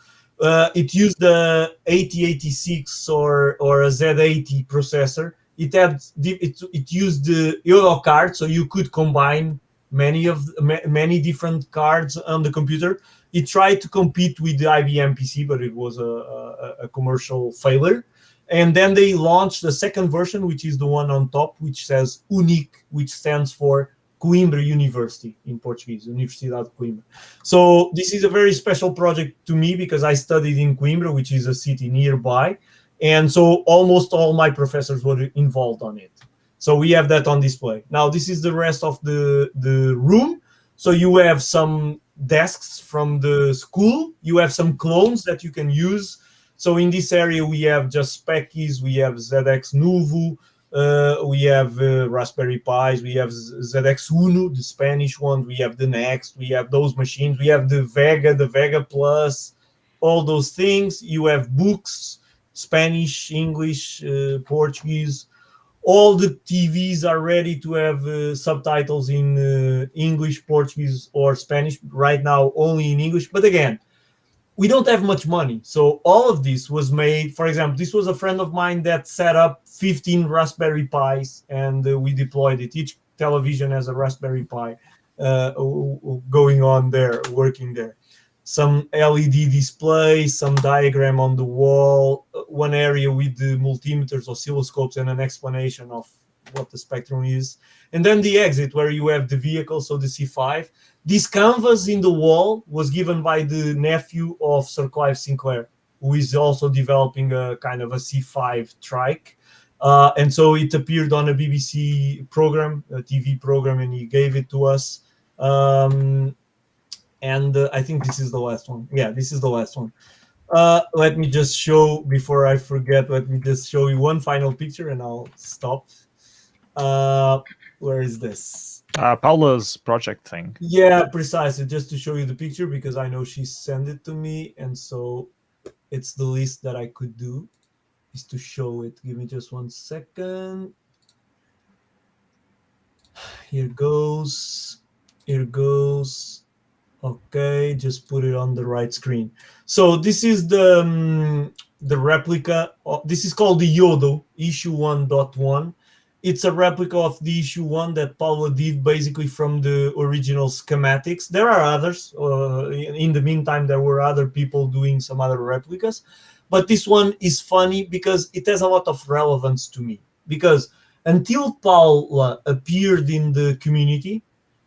It used the 8086 or a Z80 processor. It used the Euro card, so you could combine many different cards on the computer. It tried to compete with the IBM PC, but it was a commercial failure. And then they launched the second version, which is the one on top, which says Unique, which stands for Coimbra University in Portuguese, Universidade de Coimbra. So this is a very special project to me because I studied in Coimbra, which is a city nearby. And so almost all my professors were involved on it. So we have that on display. Now, this is the rest of the room. So you have some desks from the school. You have some clones that you can use. So in this area, we have just Speckies, we have ZX Nuvo, we have Raspberry Pis, we have ZX Uno, the Spanish one, we have the Next, we have those machines, we have the Vega Plus, all those things. You have books, Spanish, English, Portuguese. All the TVs are ready to have subtitles in English, Portuguese, or Spanish. Right now, only in English. But again, we don't have much money. So all of this was made, for example, this was a friend of mine that set up 15 Raspberry Pis, and we deployed it. Each television has a Raspberry Pi going on there, working there. Some LED display, some diagram on the wall, one area with the multimeters, oscilloscopes, and an explanation of what the spectrum is. And then the exit, where you have the vehicle, so the C5. This canvas in the wall was given by the nephew of Sir Clive Sinclair, who is also developing a kind of a C5 trike. And so it appeared on a BBC program, a TV program, and he gave it to us. And I think this is the last one. Yeah, this is the last one. Let me just show, before I forget, let me just show you one final picture and I'll stop. Where is this?
Paula's project thing.
Yeah, precisely. Just to show you the picture, because I know she sent it to me. And so it's the least that I could do is to show it. Give me just 1 second. Here goes. Here goes. Okay, just put it on the right screen. So this is the replica. This is called the Yodo issue 1.1. It's a replica of the issue 1 that Paula did basically from the original schematics. There are others. In the meantime, there were other people doing some other replicas. But this one is funny because it has a lot of relevance to me. Because until Paula appeared in the community,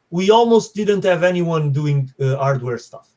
we almost didn't have anyone doing hardware stuff.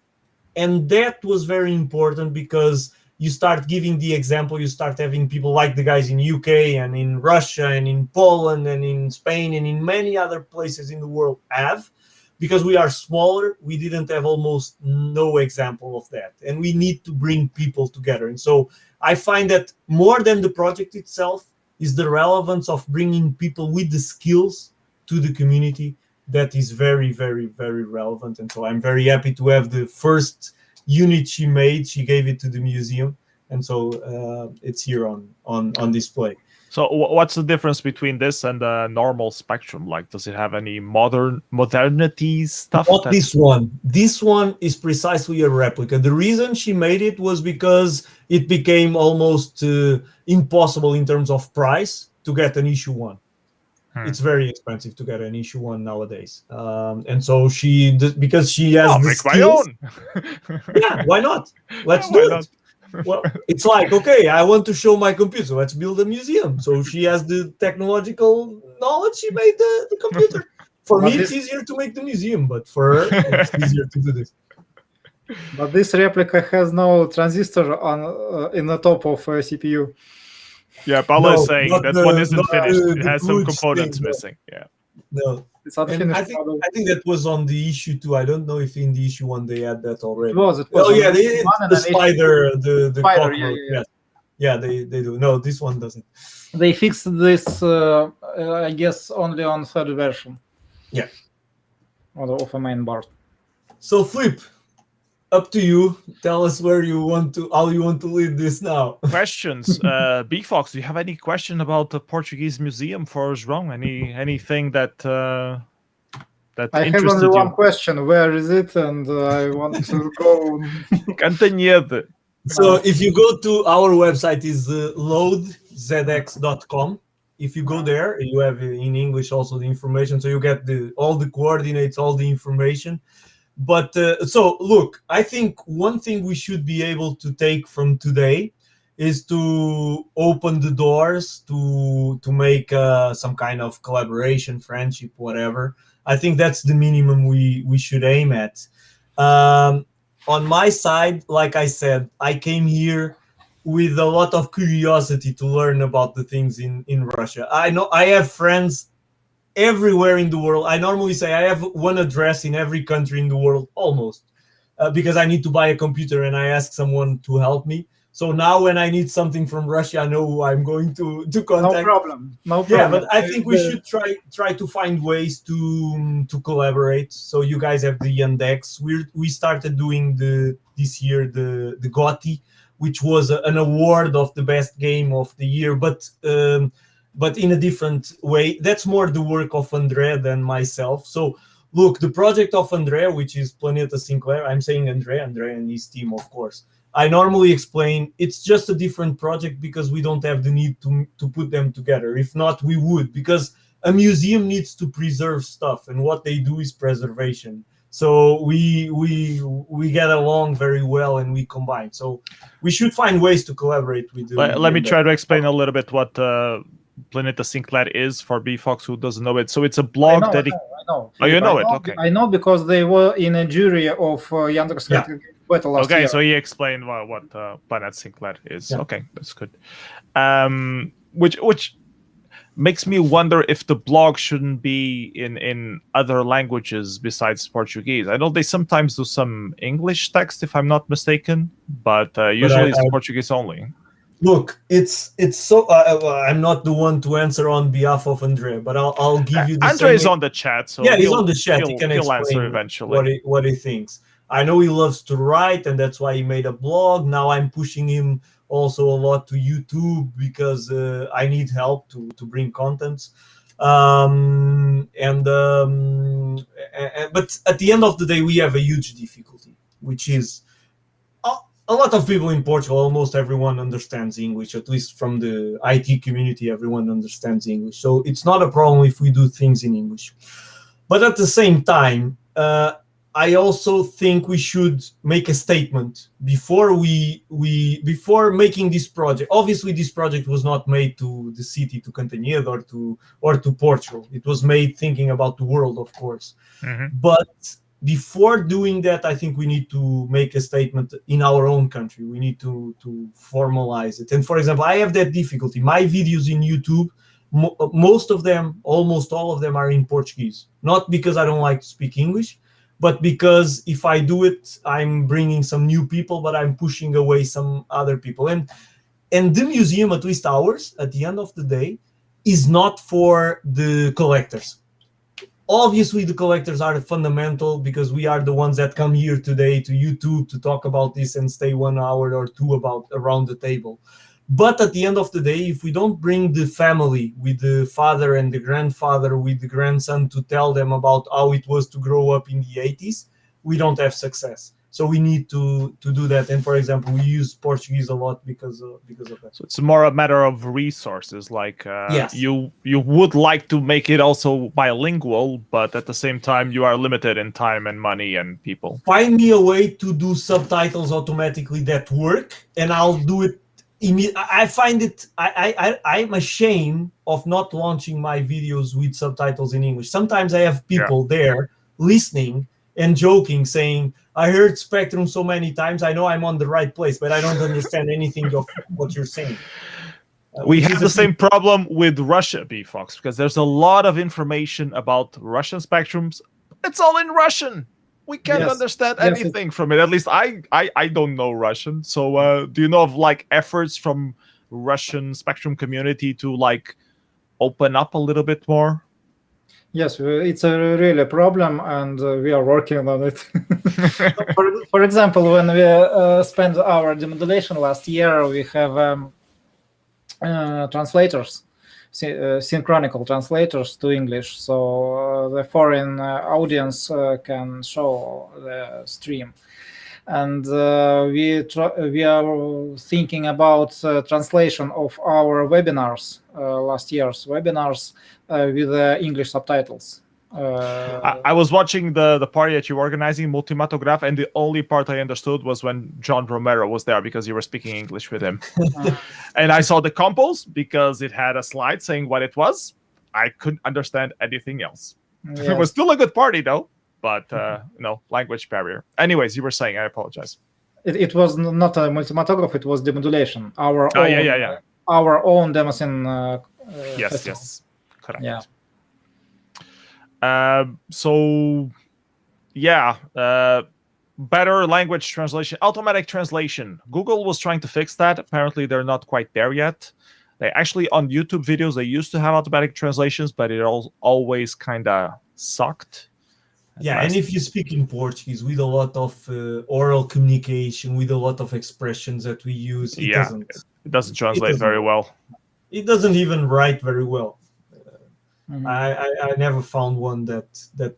And that was very important because you start giving the example, you start having people like the guys in UK and in Russia and in Poland and in Spain and in many other places in the world have. Because we are smaller, we didn't have almost no example of that. And we need to bring people together. And so I find that more than the project itself is the relevance of bringing people with the skills to the community. That is very, very, very relevant. And so I'm very happy to have the first unit she made. She gave it to the museum. And so it's here on display.
So what's the difference between this and the normal Spectrum? Like, does it have any modernity stuff?
Not this one. This one is precisely a replica. The reason she made it was because it became almost impossible in terms of price to get an issue 1. It's very expensive to get an issue 1 nowadays. And so because she has the skills.
My own.
Yeah, why not? Let's do it. Well, it's like, okay, I want to show my computer. Let's build a museum. So she has the technological knowledge. She made the computer. For me, it's easier to make the museum, but for her, it's easier to do this.
But this replica has no transistor on in the top of CPU.
Yeah, Paolo is saying that one isn't finished. It has some
Bluetooth
components
thing,
missing. Yeah.
No.
It's unfinished.
I think that was on the issue 2. I don't know if in the issue 1 they had that already.
It was.
Oh yeah, the spider, the
spider,
cockroach.
yeah.
Yes. Yeah, they do. No, this one doesn't.
They fixed this, I guess, only on third version.
Yeah.
Of a main board.
So Flip, up to you. Tell us how you want to lead this now.
Questions. bfox, do you have any question about the Portuguese museum for João? Anything that
I have
interested
only
you?
one question. Where is it? And I want to go.
Cantanhede.
So if you go to our website is loadzx.com. If you go there, you have in English also the information, so you get all the coordinates, all the information. But so look, I think one thing we should be able to take from today is to open the doors to make some kind of collaboration, friendship, whatever. I think that's the minimum we should aim at. On my side, like I said, I came here with a lot of curiosity to learn about the things in Russia. I know I have friends everywhere in the world. I normally say I have one address in every country in the world, almost, because I need to buy a computer and I ask someone to help me. So now when I need something from Russia, I know who I'm going to contact.
No problem.
Yeah, but I think we should try to find ways to collaborate. So you guys have the Yandex. We started doing this year the GOTY, which was an award of the best game of the year, but in a different way. That's more the work of André than myself. So look, the project of André, which is Planeta Sinclair, I'm saying André and his team, of course. I normally explain it's just a different project because we don't have the need to put them together. If not, we would, because a museum needs to preserve stuff, and what they do is preservation. So we get along very well and we combine. So we should find ways to collaborate with.
Let me try to explain a little bit what Planeta Sinclair is for bfox who doesn't know it. So it's a blog
I know.
Oh, you know it? Okay.
I know because they were in a jury of Yandex Battle last year.
Okay, so he explained what Planet Sinclair is. Yeah. Okay, that's good. Which makes me wonder if the blog shouldn't be in other languages besides Portuguese. I know they sometimes do some English text, if I'm not mistaken, but usually it's Portuguese only.
Look, it's so. I'm not the one to answer on behalf of Andre, but I'll give you the.
Andre is on the chat, so
yeah, he's on the chat. He can
explain
answer
eventually
what he thinks. I know he loves to write, and that's why he made a blog. Now I'm pushing him also a lot to YouTube because I need help to bring content. But at the end of the day, we have a huge difficulty, which is a lot of people in Portugal, almost everyone understands English, at least from the IT community, everyone understands English. So it's not a problem if we do things in English. But at the same time, I also think we should make a statement before before making this project. Obviously, this project was not made to the city, to Cantanhede or to Portugal. It was made thinking about the world, of course. Mm-hmm. But before doing that, I think we need to make a statement in our own country. We need to formalize it. And for example, I have that difficulty. My videos in YouTube, most of them, almost all of them are in Portuguese. Not because I don't like to speak English, but because if I do it, I'm bringing some new people, but I'm pushing away some other people. And the museum, at least ours, at the end of the day, is not for the collectors. Obviously, the collectors are fundamental because we are the ones that come here today to YouTube to talk about this and stay 1 hour or two around the table. But at the end of the day, if we don't bring the family with the father and the grandfather with the grandson to tell them about how it was to grow up in the 80s, we don't have success. So we need to do that. And for example, we use Portuguese a lot because of that.
So it's more a matter of resources. Like
yes.
you would like to make it also bilingual, but at the same time, you are limited in time and money and people.
Find me a way to do subtitles automatically that work, and I'll do it. I find it. I'm ashamed of not launching my videos with subtitles in English. Sometimes I have people there listening and joking, saying, I heard Spectrum so many times, I know I'm on the right place, but I don't understand anything of what you're saying.
We have the same problem with Russia, bfox, because there's a lot of information about Russian Spectrums. It's all in Russian. we can't
Yes.
understand
Yes,
anything from it. At least I don't know Russian. So do you know of like efforts from Russian Spectrum community to like open up a little bit more?
Yes, it's a really problem, and we are working on it. For example, when we spent our demodulation last year, we have translators, synchronical translators to English, so the foreign audience can show the stream. And we are thinking about translation of our webinars, last year's webinars, with English subtitles.
I was watching the party that you were organizing, Multimatograph, and the only part I understood was when John Romero was there because you were speaking English with him. And I saw the compos because it had a slide saying what it was. I couldn't understand anything else.
Yes.
It was still a good party though, but language barrier. Anyways, you were saying, I apologize.
It was not a multimatograph, it was demodulation. Our own,
yeah.
Our own demoscene.
Yes,
festival.
yes, correct.
Yeah.
Better language translation, automatic translation. Google was trying to fix that. Apparently, they're not quite there yet. They actually, on YouTube videos, they used to have automatic translations, but it always kind of sucked.
Yeah, and if you speak in Portuguese with a lot of oral communication, with a lot of expressions that we use, it
doesn't translate very well.
It doesn't even write very well.
Mhm.
I never found one that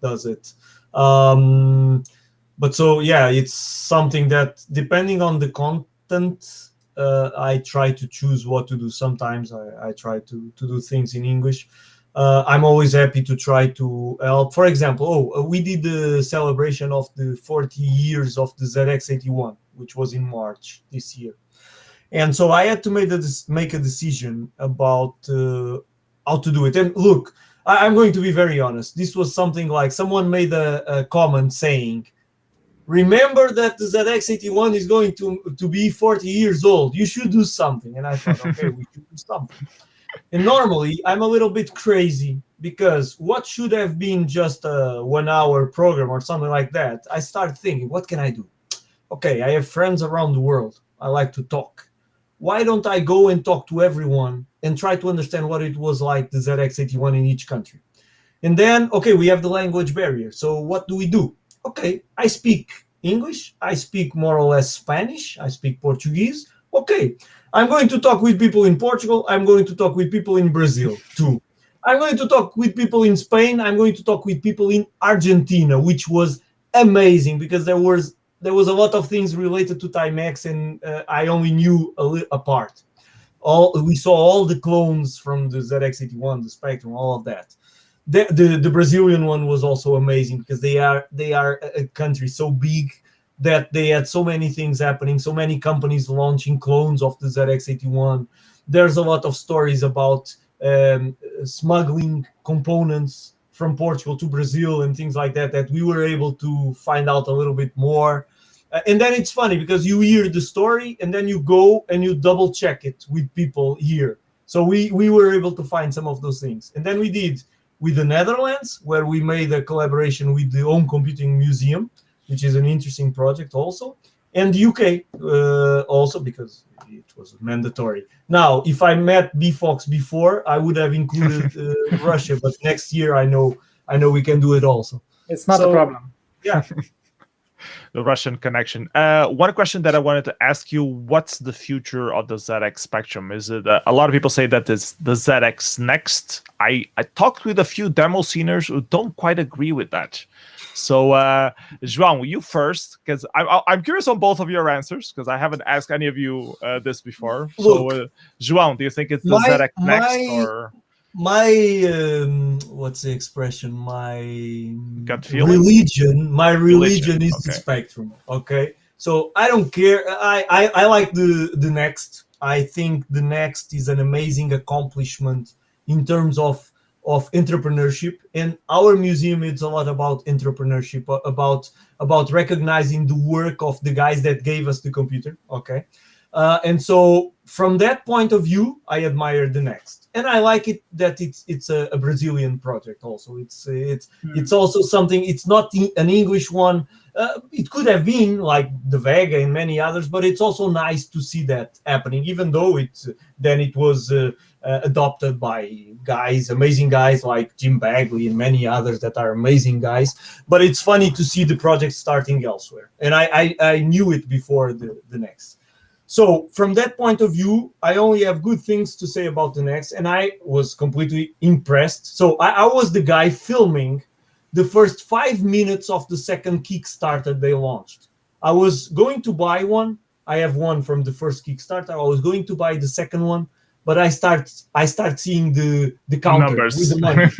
does it. But so yeah, it's something that depending on the content, I try to choose what to do. Sometimes I try to do things in English. I'm always happy to try to help. For example, we did the celebration of the 40 years of the ZX81, which was in March this year. And so I had to make a decision about how to do it. And look, I'm going to be very honest. This was something like someone made a comment saying, remember that the ZX81 is going to be 40 years old. You should do something. And I thought, okay, we should do something. And normally I'm a little bit crazy because what should have been just a 1 hour program or something like that, I started thinking, what can I do? Okay, I have friends around the world. I like to talk. Why don't I go and talk to everyone and try to understand what it was like the ZX81 in each country? And then, okay, we have the language barrier. So what do? Okay, I speak English. I speak more or less Spanish. I speak Portuguese. Okay, I'm going to talk with people in Portugal. I'm going to talk with people in Brazil too. I'm going to talk with people in Spain. I'm going to talk with people in Argentina, which was amazing because there was a lot of things related to Timex, and I only knew a part. We saw all the clones from the ZX81, the Spectrum, all of that. The Brazilian one was also amazing because they are a country so big that they had so many things happening, so many companies launching clones of the ZX81. There's a lot of stories about smuggling components from Portugal to Brazil and things like that we were able to find out a little bit more. And then it's funny because you hear the story and then you go and you double check it with people here. So we were able to find some of those things. And then we did with the Netherlands, where we made a collaboration with the Home Computing Museum, which is an interesting project also, and the UK also because it was mandatory. Now, if I met bfox before, I would have included Russia, but next year I know we can do it also.
It's not a problem.
Yeah.
The Russian connection. One question that I wanted to ask you: what's the future of the ZX Spectrum? Is it a lot of people say that it's the ZX Next? I talked with a few demo sceners who don't quite agree with that. So, João, you first, because I'm curious on both of your answers because I haven't asked any of you this before.
Look,
so, João, do you think it's the ZX Next or?
My what's the expression? My
gut feeling?
My religion is
okay.
the Spectrum. Okay, so I don't care. I like the Next. I think the Next is an amazing accomplishment in terms of entrepreneurship. And our museum is a lot about entrepreneurship, about recognizing the work of the guys that gave us the computer. Okay. And so from that point of view, I admire the Next, and I like it that it's a Brazilian project. Also, it's also something. It's not an English one. It could have been like the Vega and many others, but it's also nice to see that happening, even though it was adopted by amazing guys like Jim Bagley and many others that are amazing guys. But it's funny to see the project starting elsewhere, and I knew it before the Next. So from that point of view, I only have good things to say about the Next, and I was completely impressed. So I was the guy filming the first 5 minutes of the second Kickstarter they launched. I was going to buy one. I have one from the first Kickstarter. I was going to buy the second one, but I start seeing the counter
Numbers
with the money.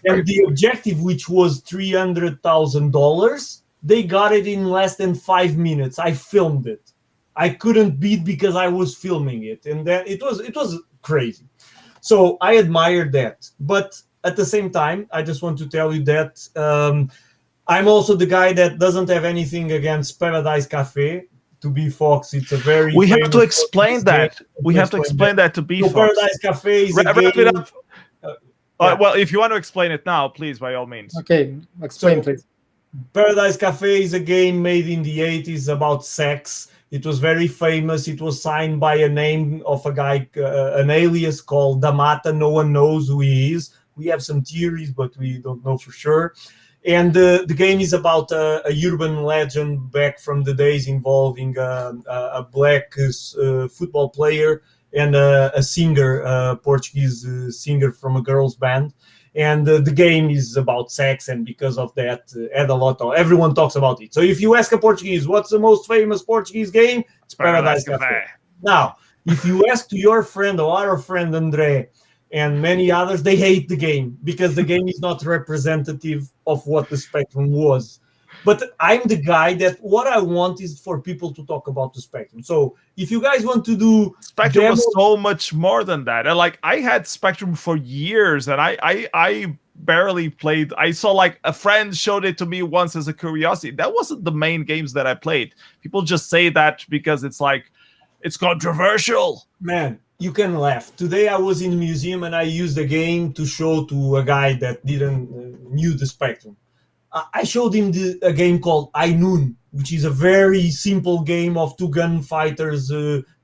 And the objective, which was $300,000, they got it in less than 5 minutes. I filmed it. I couldn't beat because I was filming it, and then it was crazy. So I admire that, but at the same time, I just want to tell you that I'm also the guy that doesn't have anything against Paradise Cafe. To bfox, it's a very
we have to explain that. We have to explain that to bfox.
So Paradise Cafe is
Wrap
a
it
game.
up. Well, if you want to explain it now, please, by all means.
Okay, explain, please.
Paradise Cafe is a game made in the 80s about sex. It was very famous. It was signed by a name of a guy, an alias called Damata. No one knows who he is. We have some theories, but we don't know for sure. And the game is about a urban legend back from the days involving a black football player and a singer, a Portuguese singer from a girls' band. And the game is about sex, and because of that, had a lot of everyone talks about it. So if you ask a Portuguese, what's the most famous Portuguese game? It's Paradise Cafe. Now, if you ask to your friend or our friend Andre and many others, they hate the game because the game is not representative of what the Spectrum was. But I'm the guy that what I want is for people to talk about the Spectrum. So if you guys want to do
Spectrum was so much more than that. And like I had Spectrum for years, and I barely played. I saw like a friend showed it to me once as a curiosity. That wasn't the main games that I played. People just say that because it's like it's controversial.
Man, you can laugh. Today I was in the museum and I used a game to show to a guy that didn't knew the Spectrum. I showed him a game called Ainun, which is a very simple game of two gunfighters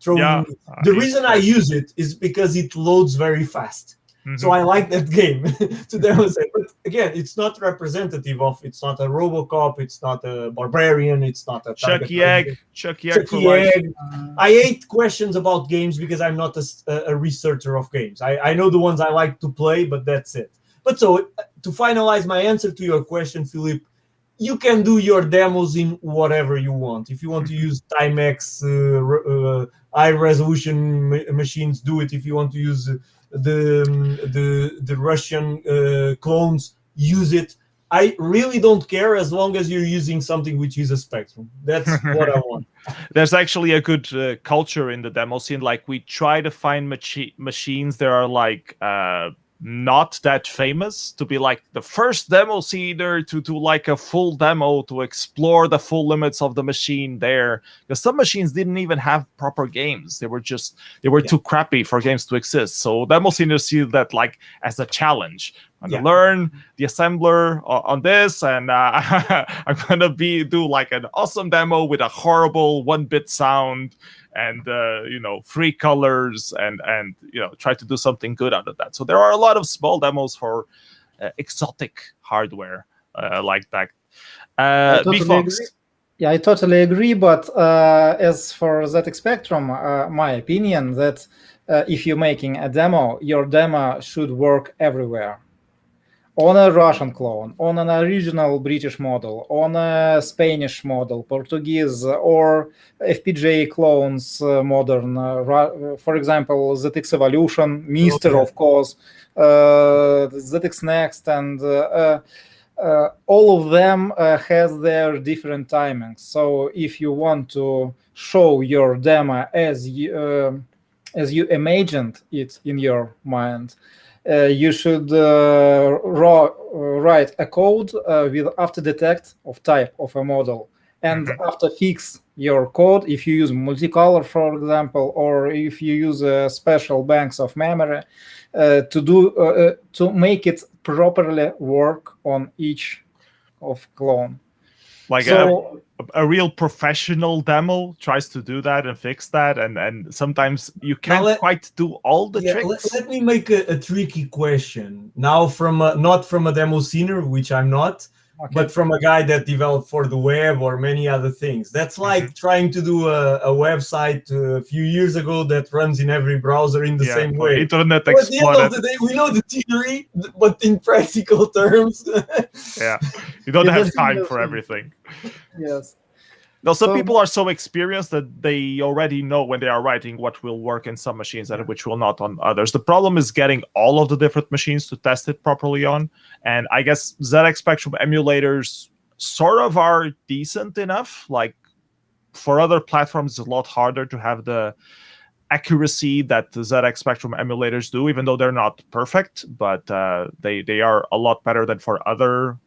throwing. Yeah, the reason I use it is because it loads very fast. Mm-hmm. So I like that game to demonstrate. But again, it's not representative of. It's not a RoboCop. It's not a Barbarian. It's not a
Chucky Egg. Chucky Egg.
I hate questions about games because I'm not a researcher of games. I know the ones I like to play, but that's it. But so to finalize my answer to your question, Philip, you can do your demos in whatever you want. If you want to use Timex high resolution machines, do it. If you want to use the Russian clones, use it. I really don't care as long as you're using something which is a Spectrum. That's what I want.
There's actually a good culture in the demo scene. Like we try to find machines that are like not that famous to be like the first demo scener to do like a full demo to explore the full limits of the machine there, because some machines didn't even have proper games. They were too crappy for games to exist. So demo sceners see that like as a challenge. I'm gonna learn the assembler on this, and I'm gonna do like an awesome demo with a horrible 1-bit sound and free colors and try to do something good out of that. So there are a lot of small demos for exotic hardware like that. bfox.
Yeah, I totally agree. But as for ZX Spectrum, my opinion that if you're making a demo, your demo should work everywhere. On a Russian clone, on an original British model, on a Spanish model, Portuguese, or FPGA clones, modern. For example, ZX Evolution, Mister, of course, ZX Next, and all of them has their different timings. So if you want to show your demo as you imagined it in your mind, you should write a code with after detect of type of a model And after fix your code, if you use multicolor, for example, or if you use special banks of memory to make it properly work on each of clone.
Like
So
a real professional demo tries to do that and fix that, and sometimes you can't quite do all the tricks.
Let me make a tricky question now from not from a demoscener, which I'm not, but from a guy that developed for the web or many other things. That's like trying to do a website a few years ago that runs in every browser in the same way.
Internet
Explorer. At the end of the day, we know the theory, but in practical terms,
you don't have time for everything.
Yes.
Now, some people are so experienced that they already know when they are writing what will work in some machines and which will not on others. The problem is getting all of the different machines to test it properly on. And I guess ZX Spectrum emulators sort of are decent enough. Like for other platforms, it's a lot harder to have the accuracy that the ZX Spectrum emulators do, even though they're not perfect, but they are a lot better than for other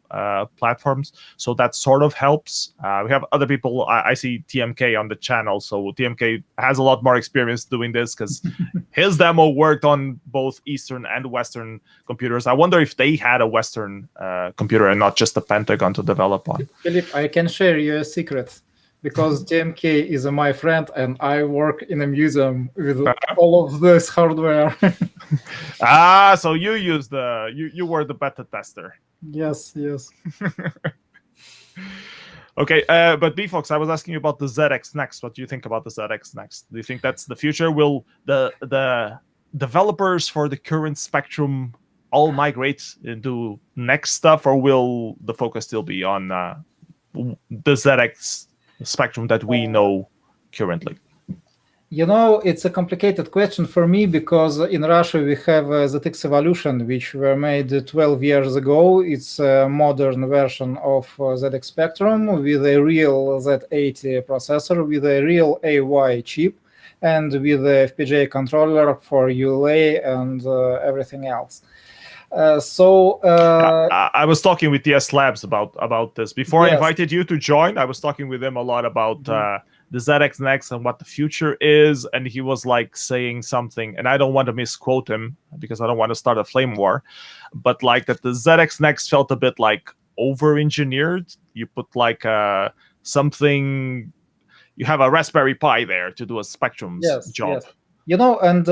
platforms. So that sort of helps. We have other people. I see TMK on the channel, so TMK has a lot more experience doing this because his demo worked on both Eastern and Western computers. I wonder if they had a Western computer and not just a Pentagon to develop on.
Philip, I can share you a secret. Because TMK is my friend and I work in a museum with all of this hardware.
So you used you were the beta tester.
Yes.
Okay, but bfox, I was asking you about the ZX Next. What do you think about the ZX Next? Do you think that's the future? Will the developers for the current Spectrum all migrate into Next stuff, or will the focus still be on the ZX Spectrum that we know currently?
You know, it's a complicated question for me because in Russia we have ZX Evolution, which were made 12 years ago. It's a modern version of ZX Spectrum with a real Z80 processor, with a real AY chip, and with a FPGA controller for ULA and everything else.
I was talking with DS Labs about this before. I invited you to join. I was talking with him a lot about the ZX Next and what the future is, and he was like saying something, and I don't want to misquote him because I don't want to start a flame war, but like that the ZX Next felt a bit like over-engineered. You put like something, you have a Raspberry Pi there to do a Spectrum's job.
Yes. You know, and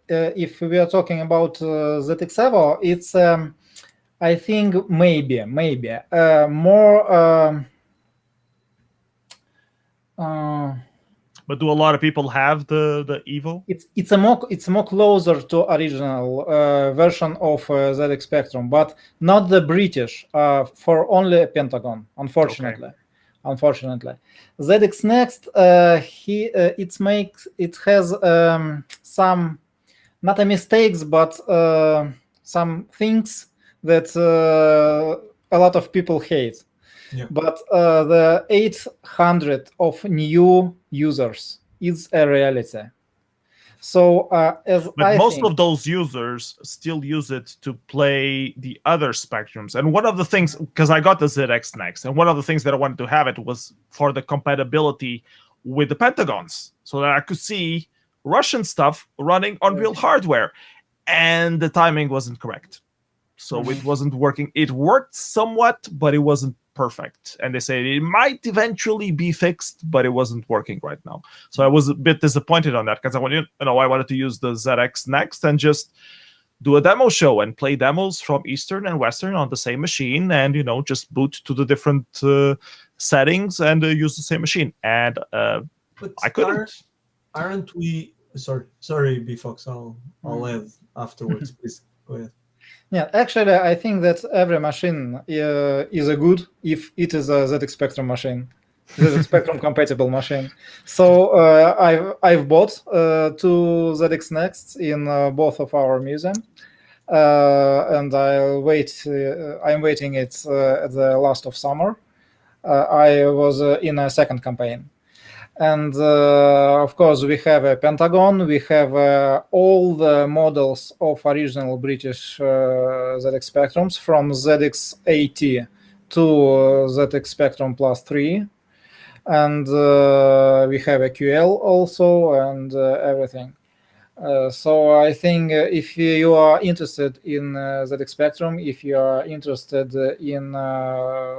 if we are talking about ZX Evo, it's I think maybe more.
But do a lot of people have the Evo?
It's more closer to original version of ZX Spectrum, but not the British. For only Pentagon, unfortunately.
Okay.
Unfortunately, ZX Next it has some not a mistakes, but some things that a lot of people hate.
Yeah.
But the 800 of new users is a reality. So
most of those users still use it to play the other Spectrums. And one of the things, because I got the ZX Next, and one of the things that I wanted to have it was for the compatibility with the Pentagons, so that I could see Russian stuff running on real hardware. And the timing wasn't correct. So it wasn't working. It worked somewhat, but it wasn't perfect. And they say it might eventually be fixed, but it wasn't working right now. So I was a bit disappointed on that because I wanted to use the ZX Next and just do a demo show and play demos from Eastern and Western on the same machine, and just boot to the different settings and use the same machine. And I couldn't.
Aren't we? Sorry, bfox. I'll add afterwards. Please go ahead.
Yeah, actually, I think that every machine is a good if it is a ZX Spectrum machine, ZX Spectrum compatible machine. So I've bought two ZX Nexts in both of our museum, and I'm waiting it at the last of summer. I was in a second campaign. And of course, we have a Pentagon. We have all the models of original British ZX Spectrums from ZX80 to ZX Spectrum Plus 3. and we have a QL also, and everything. So I think if you are interested in ZX Spectrum, if you are interested in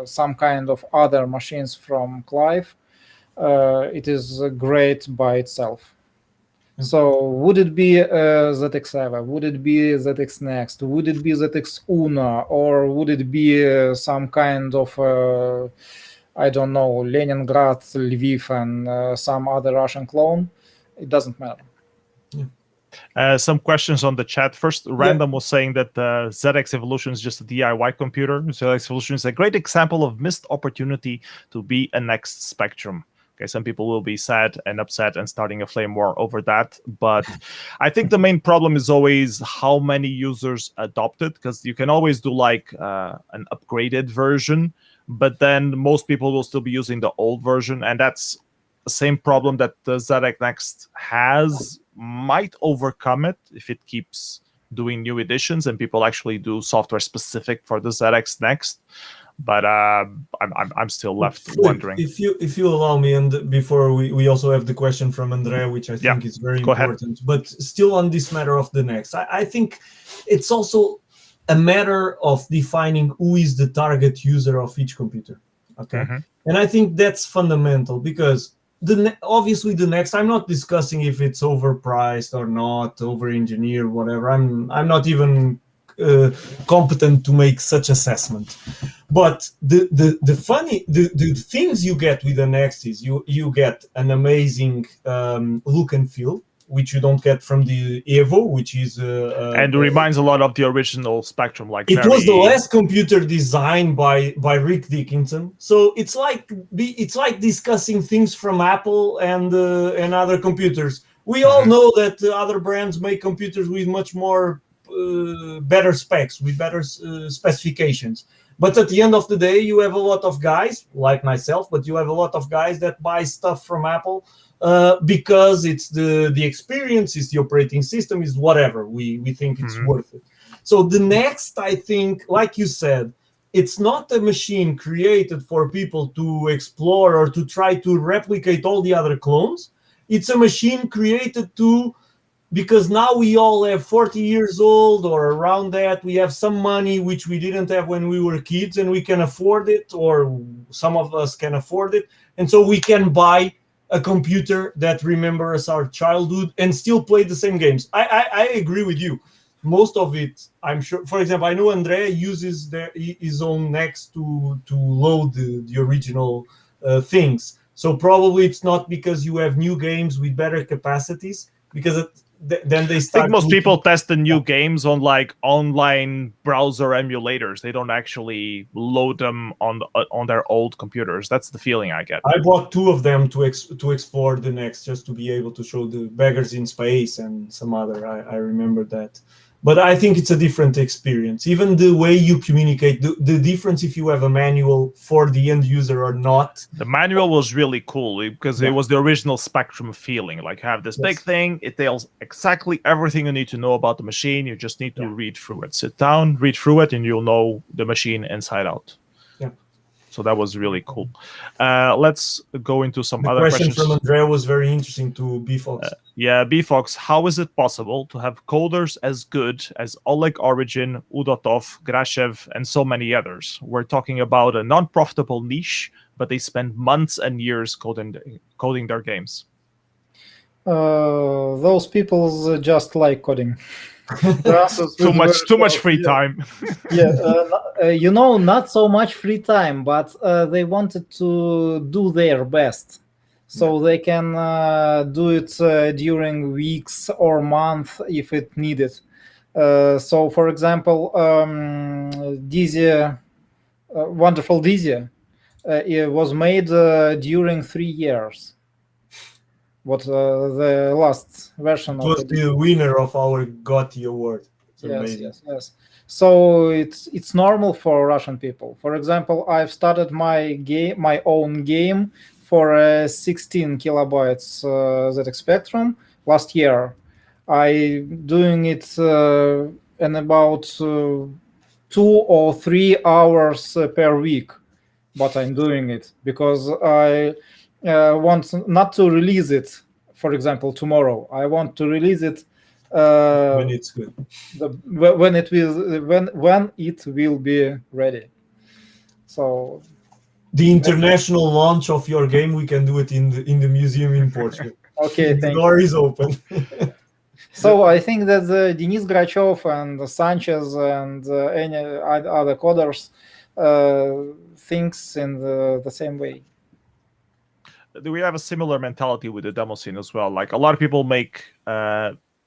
some kind of other machines from Clive, it is great by itself. So would it be ZX Eva? Would it be ZX Next? Would it be ZX Una? Or would it be some kind of, I don't know, Leningrad, Lviv, and some other Russian clone? It doesn't matter.
Some questions on the chat. First, Random was saying that ZX Evolution is just a DIY computer. ZX Evolution is a great example of missed opportunity to be a next Spectrum. Okay, some people will be sad and upset and starting a flame war over that. But I think the main problem is always how many users adopt it, because you can always do like an upgraded version, but then most people will still be using the old version. And that's the same problem that the ZX Next has. Might overcome it if it keeps doing new editions and people actually do software specific for the ZX Next. But I'm still left wondering.
If you allow me, and before we also have the question from Andrea, which I think is very important. But still on this matter of the Next, I think it's also a matter of defining who is the target user of each computer. Okay, and I think that's fundamental, because obviously the Next, I'm not discussing if it's overpriced or not, over-engineered, whatever. I'm not even competent to make such assessment. But the things you get with the Next is you get an amazing look and feel, which you don't get from the Evo, which is
and reminds a lot of the original Spectrum. Like
it was the last computer designed by Rick Dickinson, so it's like discussing things from Apple and other computers. We all know that other brands make computers with much more better specs, with better specifications. But at the end of the day, you have a lot of guys like myself, but you have a lot of guys that buy stuff from Apple because it's the experience, it's the operating system, is whatever. We think it's worth it. So the Next, I think, like you said, it's not a machine created for people to explore or to try to replicate all the other clones. It's a machine created because now we all have 40 years old or around that. We have some money which we didn't have when we were kids, and we can afford it, or some of us can afford it. And so we can buy a computer that remembers our childhood and still play the same games. I agree with you. Most of it, I'm sure. For example, I know Andrea uses his own Next to load the original things. So probably it's not because you have new games with better capacities, because then they start.
I think most people test the new games on like online browser emulators. They don't actually load them on their old computers. That's the feeling I get.
I bought 2 of them to explore the Next, just to be able to show the Beggars in Space and some other. I remember that. But I think it's a different experience. Even the way you communicate, the difference if you have a manual for the end user or not.
The manual was really cool because it was the original Spectrum feeling. Like, have this big thing, it tells exactly everything you need to know about the machine. You just need to read through it. Sit down, read through it, and you'll know the machine inside out. So that was really cool. Let's go into some other questions.
The question from Andrea was very interesting to bfox.
bfox, how is it possible to have coders as good as Oleg Origin, Udotov, Grashev, and so many others? We're talking about a non-profitable niche, but they spend months and years coding their games.
Those people just like coding.
too much free time.
Not so much free time, but they wanted to do their best, so they can do it during weeks or months if it needed. So, for example, Dizzy, wonderful Dizzy, it was made during 3 years. What the last version
was the winner of our GOTY award.
Yes. So it's normal for Russian people. For example, I've started my own game for 16 kilobytes ZX Spectrum last year. I doing it in about 2 or 3 hours per week, but I'm doing it because want not to release it, for example, tomorrow. I want to release it
when it's good.
when it will be ready. So
the international launch of your game, we can do it in the museum in Portugal.
Okay,
the
thank
door is open.
So I think that Denis Grachov and Sanchez and any other coders thinks in the same way.
We have a similar mentality with the demo scene as well. Like, a lot of people make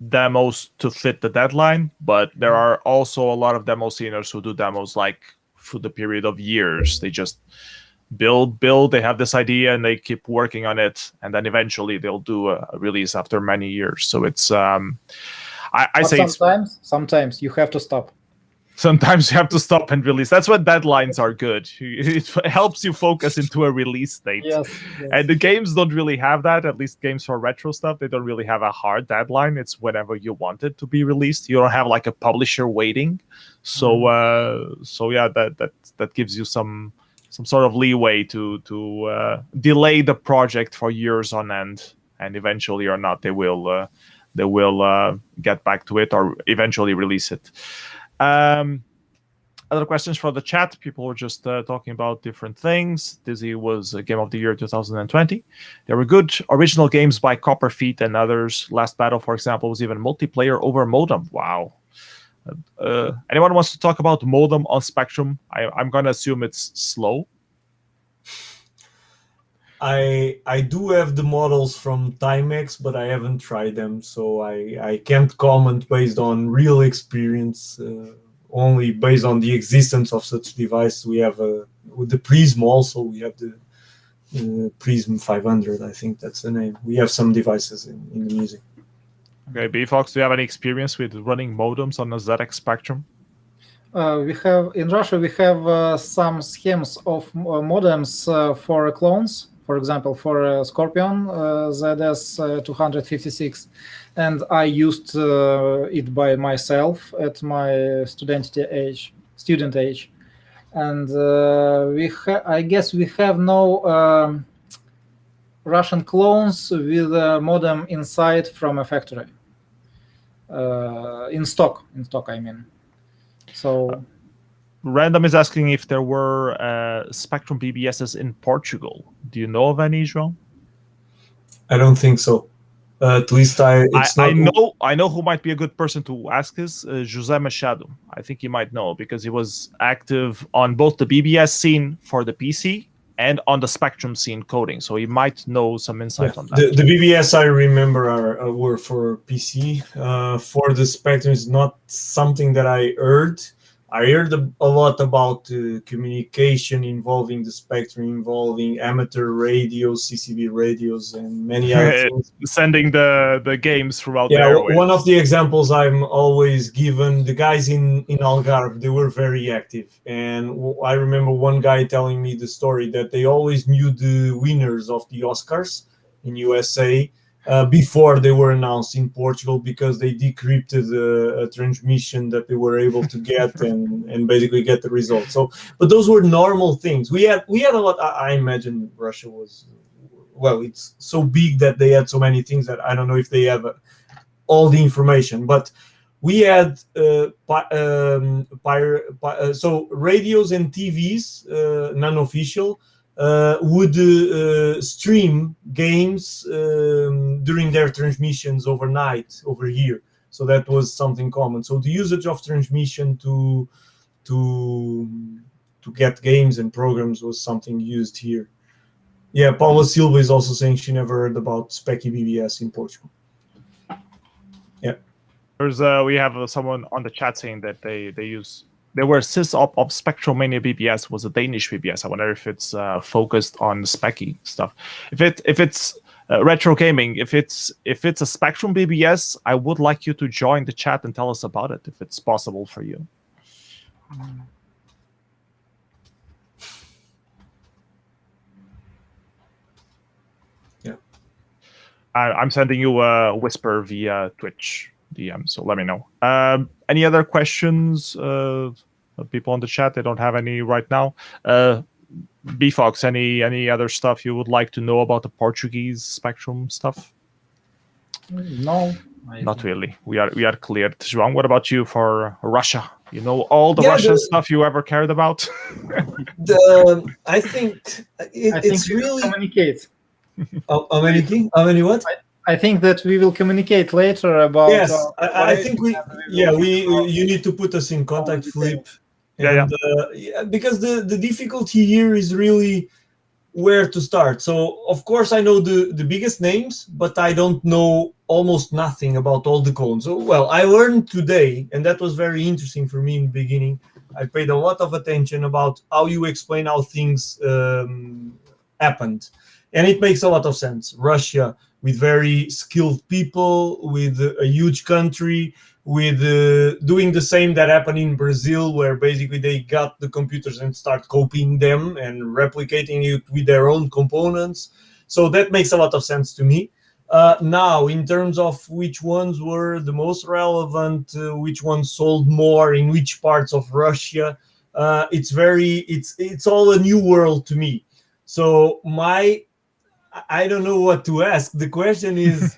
demos to fit the deadline, but there are also a lot of demo sceners who do demos like for the period of years. They just build, they have this idea and they keep working on it, and then eventually they'll do a release after many years. So it's I say
sometimes you have to stop.
Sometimes you have to stop and release. That's when deadlines are good. It helps you focus into a release date.
Yes.
And the games don't really have that, at least games for retro stuff. They don't really have a hard deadline. It's whenever you want it to be released. You don't have like a publisher waiting. So yeah, that gives you some sort of leeway to delay the project for years on end, and eventually or not, they will get back to it or eventually release it. Other questions from the chat. People were just talking about different things. Dizzy was Game of the Year 2020. There were good original games by Copperfeet and others. Last Battle, for example, was even multiplayer over modem. Wow. Anyone wants to talk about modem on Spectrum? I'm going to assume it's slow.
I do have the models from Timex, but I haven't tried them, so I can't comment based on real experience. Only based on the existence of such device. We have with the Prism also. We have the Prism 500. I think that's the name. We have some devices in the museum.
Okay, bfox, do you have any experience with running modems on a ZX Spectrum?
We have in Russia. We have some schemes of modems for clones. For example, for Scorpion ZS 256, and I used it by myself at my student age, and I guess we have no Russian clones with a modem inside from a factory in stock. I mean, so.
Random is asking if there were Spectrum BBSs in Portugal. Do you know of any, João?
I don't think so. At least I
know who might be a good person to ask is José Machado. I think you might know because he was active on both the BBS scene for the PC and on the Spectrum scene coding. So he might know some insight on that.
The BBS I remember were for PC. For the Spectrum is not something that I heard. I heard a lot about communication involving the Spectrum, involving amateur radios, CCB radios, and many other things.
Sending the games throughout the airwaves.
One of the examples I'm always given, the guys in Algarve, they were very active. And I remember one guy telling me the story that they always knew the winners of the Oscars in USA before they were announced in Portugal, because they decrypted a transmission that they were able to get and basically get the results. So, but those were normal things. We had a lot. I imagine Russia was, well, it's so big that they had so many things that I don't know if they have all the information, but we had so radios and TVs, non-official, would stream games during their transmissions overnight over here. So that was something common. So the usage of transmission to get games and programs was something used here. Yeah, Paula Silva is also saying she never heard about Specky BBS in Portugal. Yeah.
We have someone on the chat saying that they were sysop of Spectromania BBS was a Danish BBS. I wonder if it's focused on Specky stuff. If it's retro gaming, if it's a Spectrum BBS, I would like you to join the chat and tell us about it if it's possible for you.
Yeah,
I'm sending you a whisper via Twitch DM, so let me know. Any other questions? People on the chat, they don't have any right now. bfox, any other stuff you would like to know about the Portuguese spectrum stuff?
No,
Not really. We are cleared. João, what about you for Russia? You know all the
Yeah,
Russian stuff you ever cared about?
I think
I think
it's
we will
really
communicate.
how many what?
I think that we will communicate later about.
Yes, I think you need to put us in contact, Flip.
Yeah.
And because the difficulty here is really where to start. So of course I know the biggest names, but I don't know almost nothing about all the cones. So well, I learned today, and that was very interesting for me in the beginning. I paid a lot of attention about how you explain how things happened, and it makes a lot of sense. Russia, with very skilled people, with a huge country, with doing the same that happened in Brazil, where basically they got the computers and start copying them and replicating it with their own components. So that makes a lot of sense to me. Now, in terms of which ones were the most relevant, which ones sold more in which parts of Russia, it's all a new world to me. So I don't know what to ask. The question is,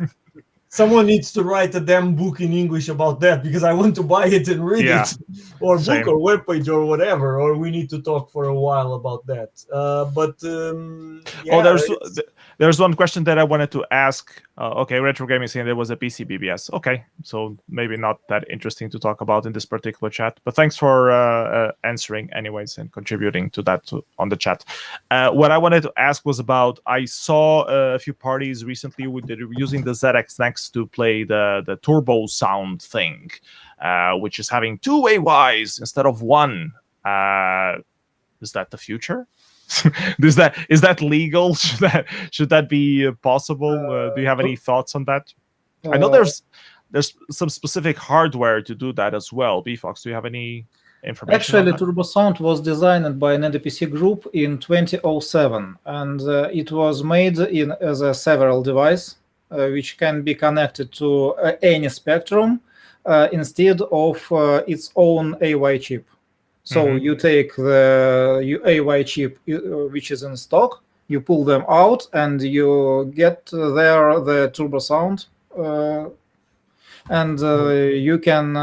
someone needs to write a damn book in English about that, because I want to buy it and read it, or
Same.
book or webpage or whatever, or we need to talk for a while about that.
There's one question that I wanted to ask. Okay, Retro Gaming saying there was a PC BBS. Okay, so maybe not that interesting to talk about in this particular chat, but thanks for answering anyways and contributing to that on the chat. What I wanted to ask was about, I saw a few parties recently using the ZX Next to play the turbo sound thing, which is having two AYs instead of one. Is that the future? is that legal? Should that be possible? Do you have any thoughts on that? I know there's some specific hardware to do that as well. bfox, do you have any information?
Actually, turbo sound was designed by an NDPC group in 2007, and it was made as a several device which can be connected to any spectrum instead of its own AY chip. So you take the AY chip which is in stock, you pull them out, and you get there the turbo sound, and you can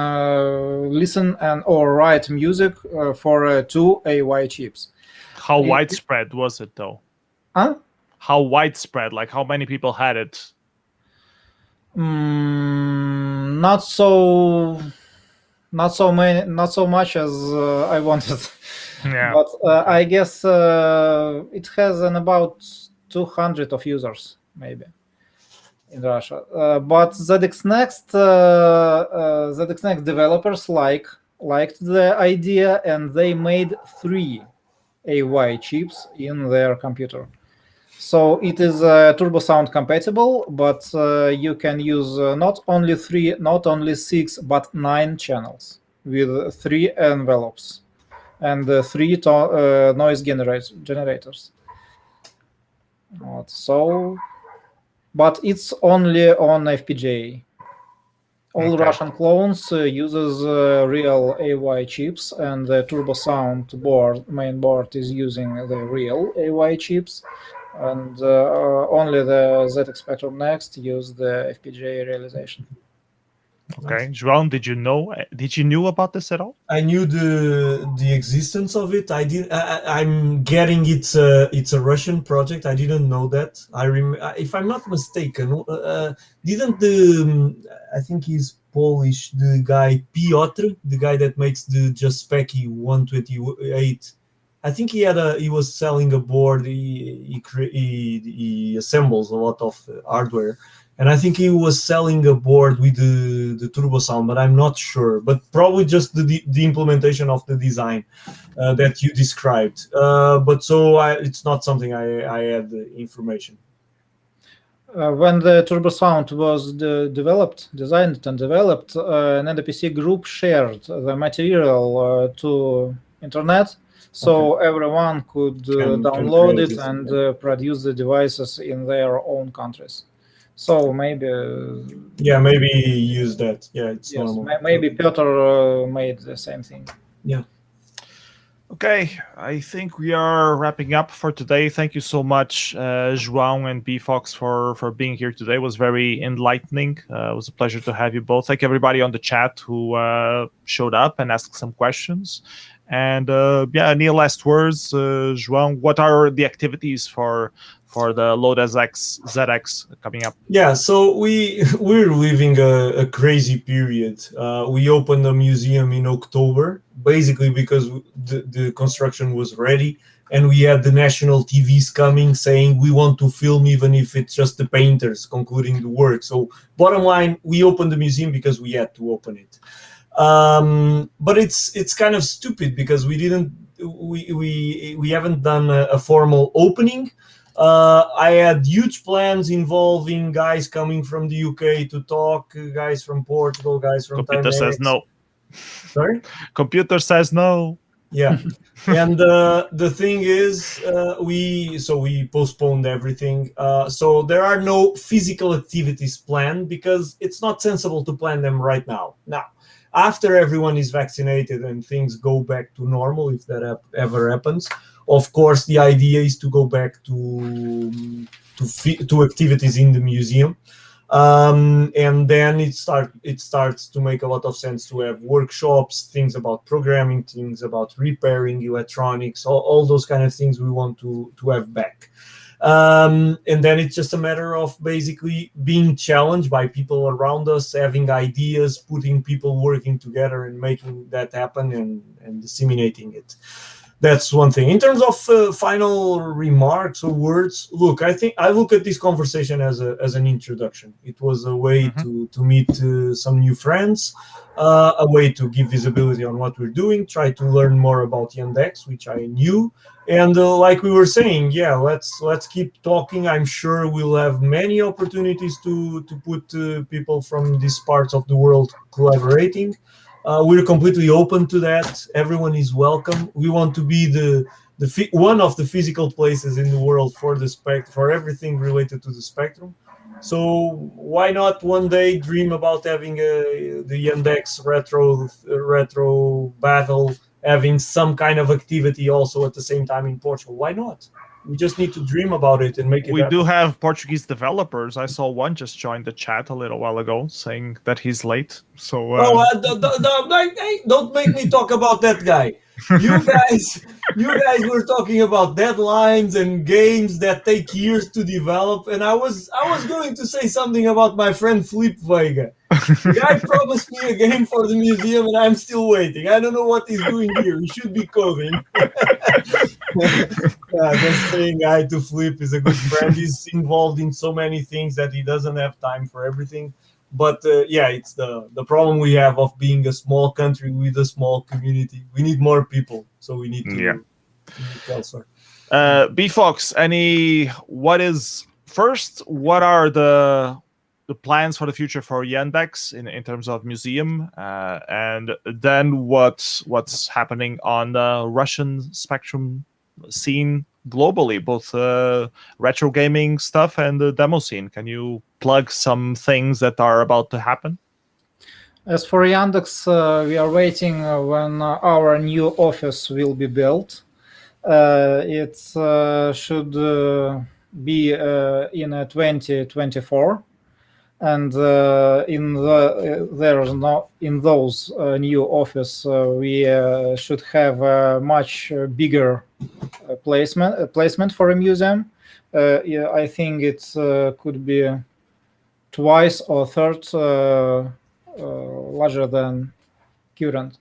listen or write music for two AY chips.
How widespread was it, though?
Huh?
How widespread? Like, how many people had it?
Not so much as I wanted.
Yeah.
But I guess it has about 200 of users, maybe, in Russia. But ZX Next developers liked the idea, and they made 3 AY chips in their computer. So it is turbo sound compatible, but you can use not only 3, not only 6, but 9 channels with 3 envelopes and 3 noise generators. But it's only on FPGA. All Russian clones uses real AY chips, and the turbo sound main board is using the real AY chips. And only the ZX Spectrum Next use the FPGA realization.
Okay, João, did you know about this at all?
I knew the existence of it. I'm getting it's a Russian project. I didn't know that. If I'm not mistaken, didn't I think he's Polish, the guy Piotr, the guy that makes the Jaspeki 128. I think he was selling a board. He assembles a lot of hardware, and I think he was selling a board with the turbo sound, but I'm not sure. But probably just the implementation of the design that you described. It's not something I had the information.
When the turbo sound was designed and developed, an NDPC group shared the material to internet. So everyone could download it and produce the devices in their own countries. So maybe
use that. Yeah, it's normal.
Maybe Piotr made the same thing.
Yeah.
Okay, I think we are wrapping up for today. Thank you so much, João and bfox, for being here today. It was very enlightening. It was a pleasure to have you both. Thank everybody on the chat who showed up and asked some questions. And yeah, any last words, João? What are the activities for the Lotus X ZX coming up?
Yeah, so we're living a crazy period. We opened a museum in October, basically because the construction was ready, and we had the national TVs coming saying we want to film even if it's just the painters concluding the work. So bottom line, we opened the museum because we had to open it. But it's kind of stupid because we haven't done a formal opening. I had huge plans involving guys coming from the UK to talk, guys from Portugal, guys from
Computer says
Timex.
no.
Sorry?
Computer says no.
Yeah. And the thing is, we postponed everything. So there are no physical activities planned because it's not sensible to plan them right now. Now, after everyone is vaccinated and things go back to normal, if that ever happens, of course, the idea is to go back to activities in the museum. And then it starts to make a lot of sense to have workshops, things about programming, things about repairing electronics, all those kind of things we want to have back. And then it's just a matter of basically being challenged by people around us, having ideas, putting people working together and making that happen and disseminating it. That's one thing. In terms of final remarks or words, look, I think I look at this conversation as an introduction. It was a way to meet some new friends, a way to give visibility on what we're doing, try to learn more about Yandex, which I knew, and like we were saying, yeah, let's keep talking. I'm sure we'll have many opportunities to put people from these parts of the world collaborating. We're completely open to that. Everyone is welcome. We want to be one of the physical places in the world for everything related to the spectrum. So why not one day dream about having the Yandex retro battle, having some kind of activity also at the same time in Portugal? Why not? We just need to dream about it and make it
We
happen.
do have Portuguese developers. I saw one just joined the chat a little while ago saying that he's late. So
don't make me talk about that guy. You guys were talking about deadlines and games that take years to develop, and I was going to say something about my friend Flip Vega. The guy promised me a game for the museum, and I'm still waiting. I don't know what he's doing here. He should be coding. Just saying hi to Flip is a good friend. He's involved in so many things that he doesn't have time for everything. But yeah, it's the problem we have of being a small country with a small community. We need more people, so we need to elsewhere.
bfox, what are the plans for the future for Yandex in terms of museum, and then what's happening on the Russian spectrum scene globally, both retro gaming stuff and the demo scene? Can you plug some things that are about to happen?
As for Yandex, we are waiting when our new office will be built. It should be in 2024, and in those new office we should have a much bigger placement for a museum. Yeah, I think it could be twice or third larger than current.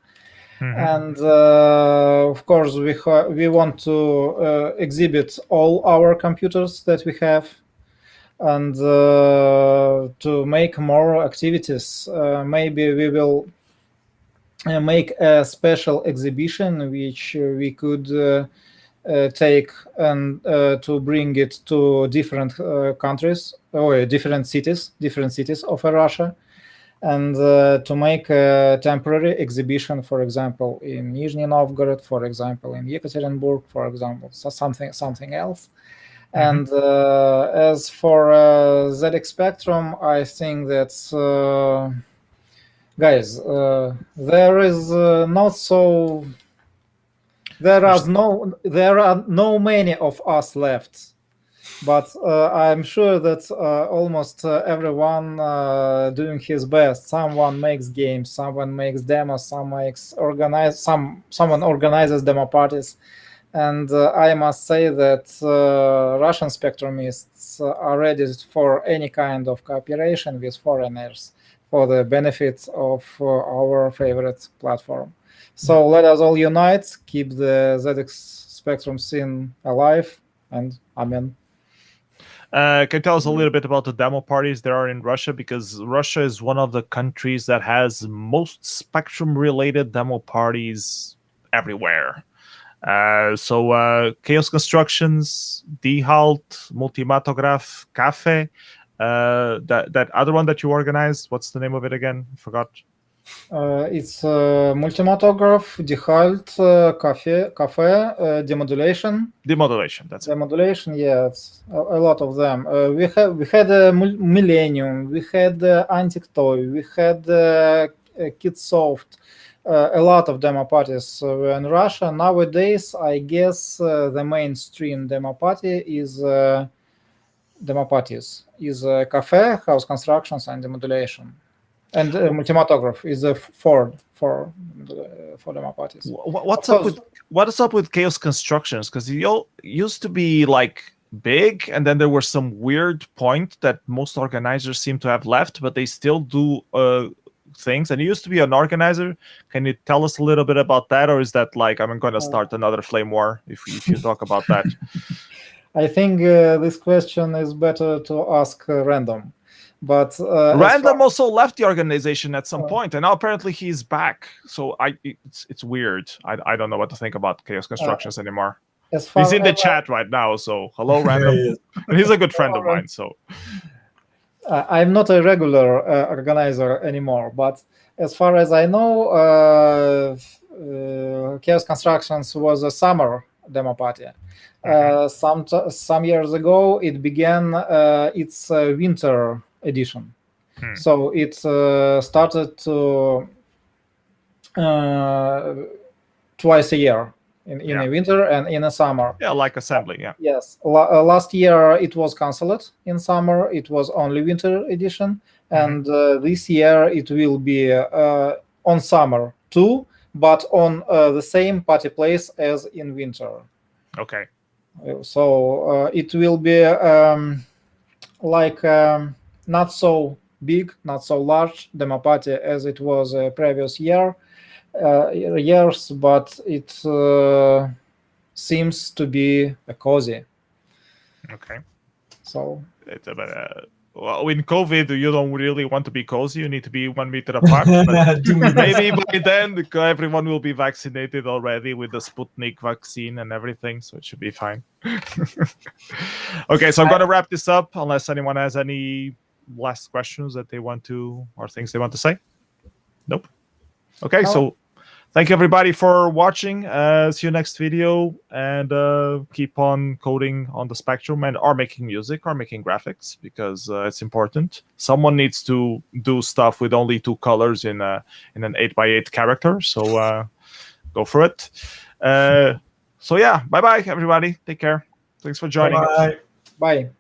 And of course, we want to exhibit all our computers that we have, and to make more activities. Maybe we will make a special exhibition which we could take and to bring it to different countries or different cities of Russia, and to make a temporary exhibition, for example, in Nizhny Novgorod, for example, in Yekaterinburg, for example, so something else. And as for ZX Spectrum, I think that guys, there is not so There are no many of us left, but I'm sure that almost everyone doing his best. Someone makes games, someone makes demos, someone organizes demo parties. And I must say that Russian spectrumists are ready for any kind of cooperation with foreigners for the benefit of our favorite platform. So let us all unite, keep the ZX Spectrum scene alive, and amen.
Can you tell us a little bit about the demo parties there are in Russia? Because Russia is one of the countries that has most Spectrum-related demo parties everywhere. Chaos Constructions, D-Halt, Multimatograph, Cafe, that other one that you organized, what's the name of it again? I forgot.
It's Multimatograph, D-Halt, Cafe, Demodulation.
Demodulation, that's it.
Demodulation, yeah, it's a lot of them. We had Millennium, we had Antic Toy, we had Kitsoft. A lot of demo parties in Russia. Nowadays, I guess the mainstream demo party is Cafe, House Constructions, and Demodulation. And Multimatograph is a Ford for demo parties.
What's up with Chaos Constructions? Because it used to be like big, and then there was some weird point that most organizers seem to have left, but they still do things. And you used to be an organizer. Can you tell us a little bit about that, or is that like I'm going to start another flame war if you talk about that?
I think this question is better to ask Random. But
Random also left the organization at some point, and now apparently he's back. So it's weird. I don't know what to think about Chaos Constructions anymore. He's in the chat right now, so hello, Random. And he's a good friend of mine. So
I'm not a regular organizer anymore, but as far as I know, Chaos Constructions was a summer demo party. Some years ago, it began its winter edition. So it started to twice a year in a winter and in a summer.
Yeah, like assembly. Yeah.
Yes. Last year it was cancelled in summer. It was only winter edition, and this year it will be on summer too, but on the same party place as in winter.
Okay.
So it will be like not so big, not so large demo party as it was previous years, but it seems to be cozy.
Okay.
So
well, in COVID, you don't really want to be cozy. You need to be 1 meter apart. But maybe by then, everyone will be vaccinated already with the Sputnik vaccine and everything, so it should be fine. Okay, so I'm going to wrap this up, unless anyone has any last questions that they want to, or things they want to say. Nope. Okay, so thank you everybody for watching. See you next video, and keep on coding on the Spectrum and or making music or making graphics, because it's important. Someone needs to do stuff with only 2 colors in an 8x8 character. So go for it. So yeah, bye everybody. Take care. Thanks for joining.
Bye.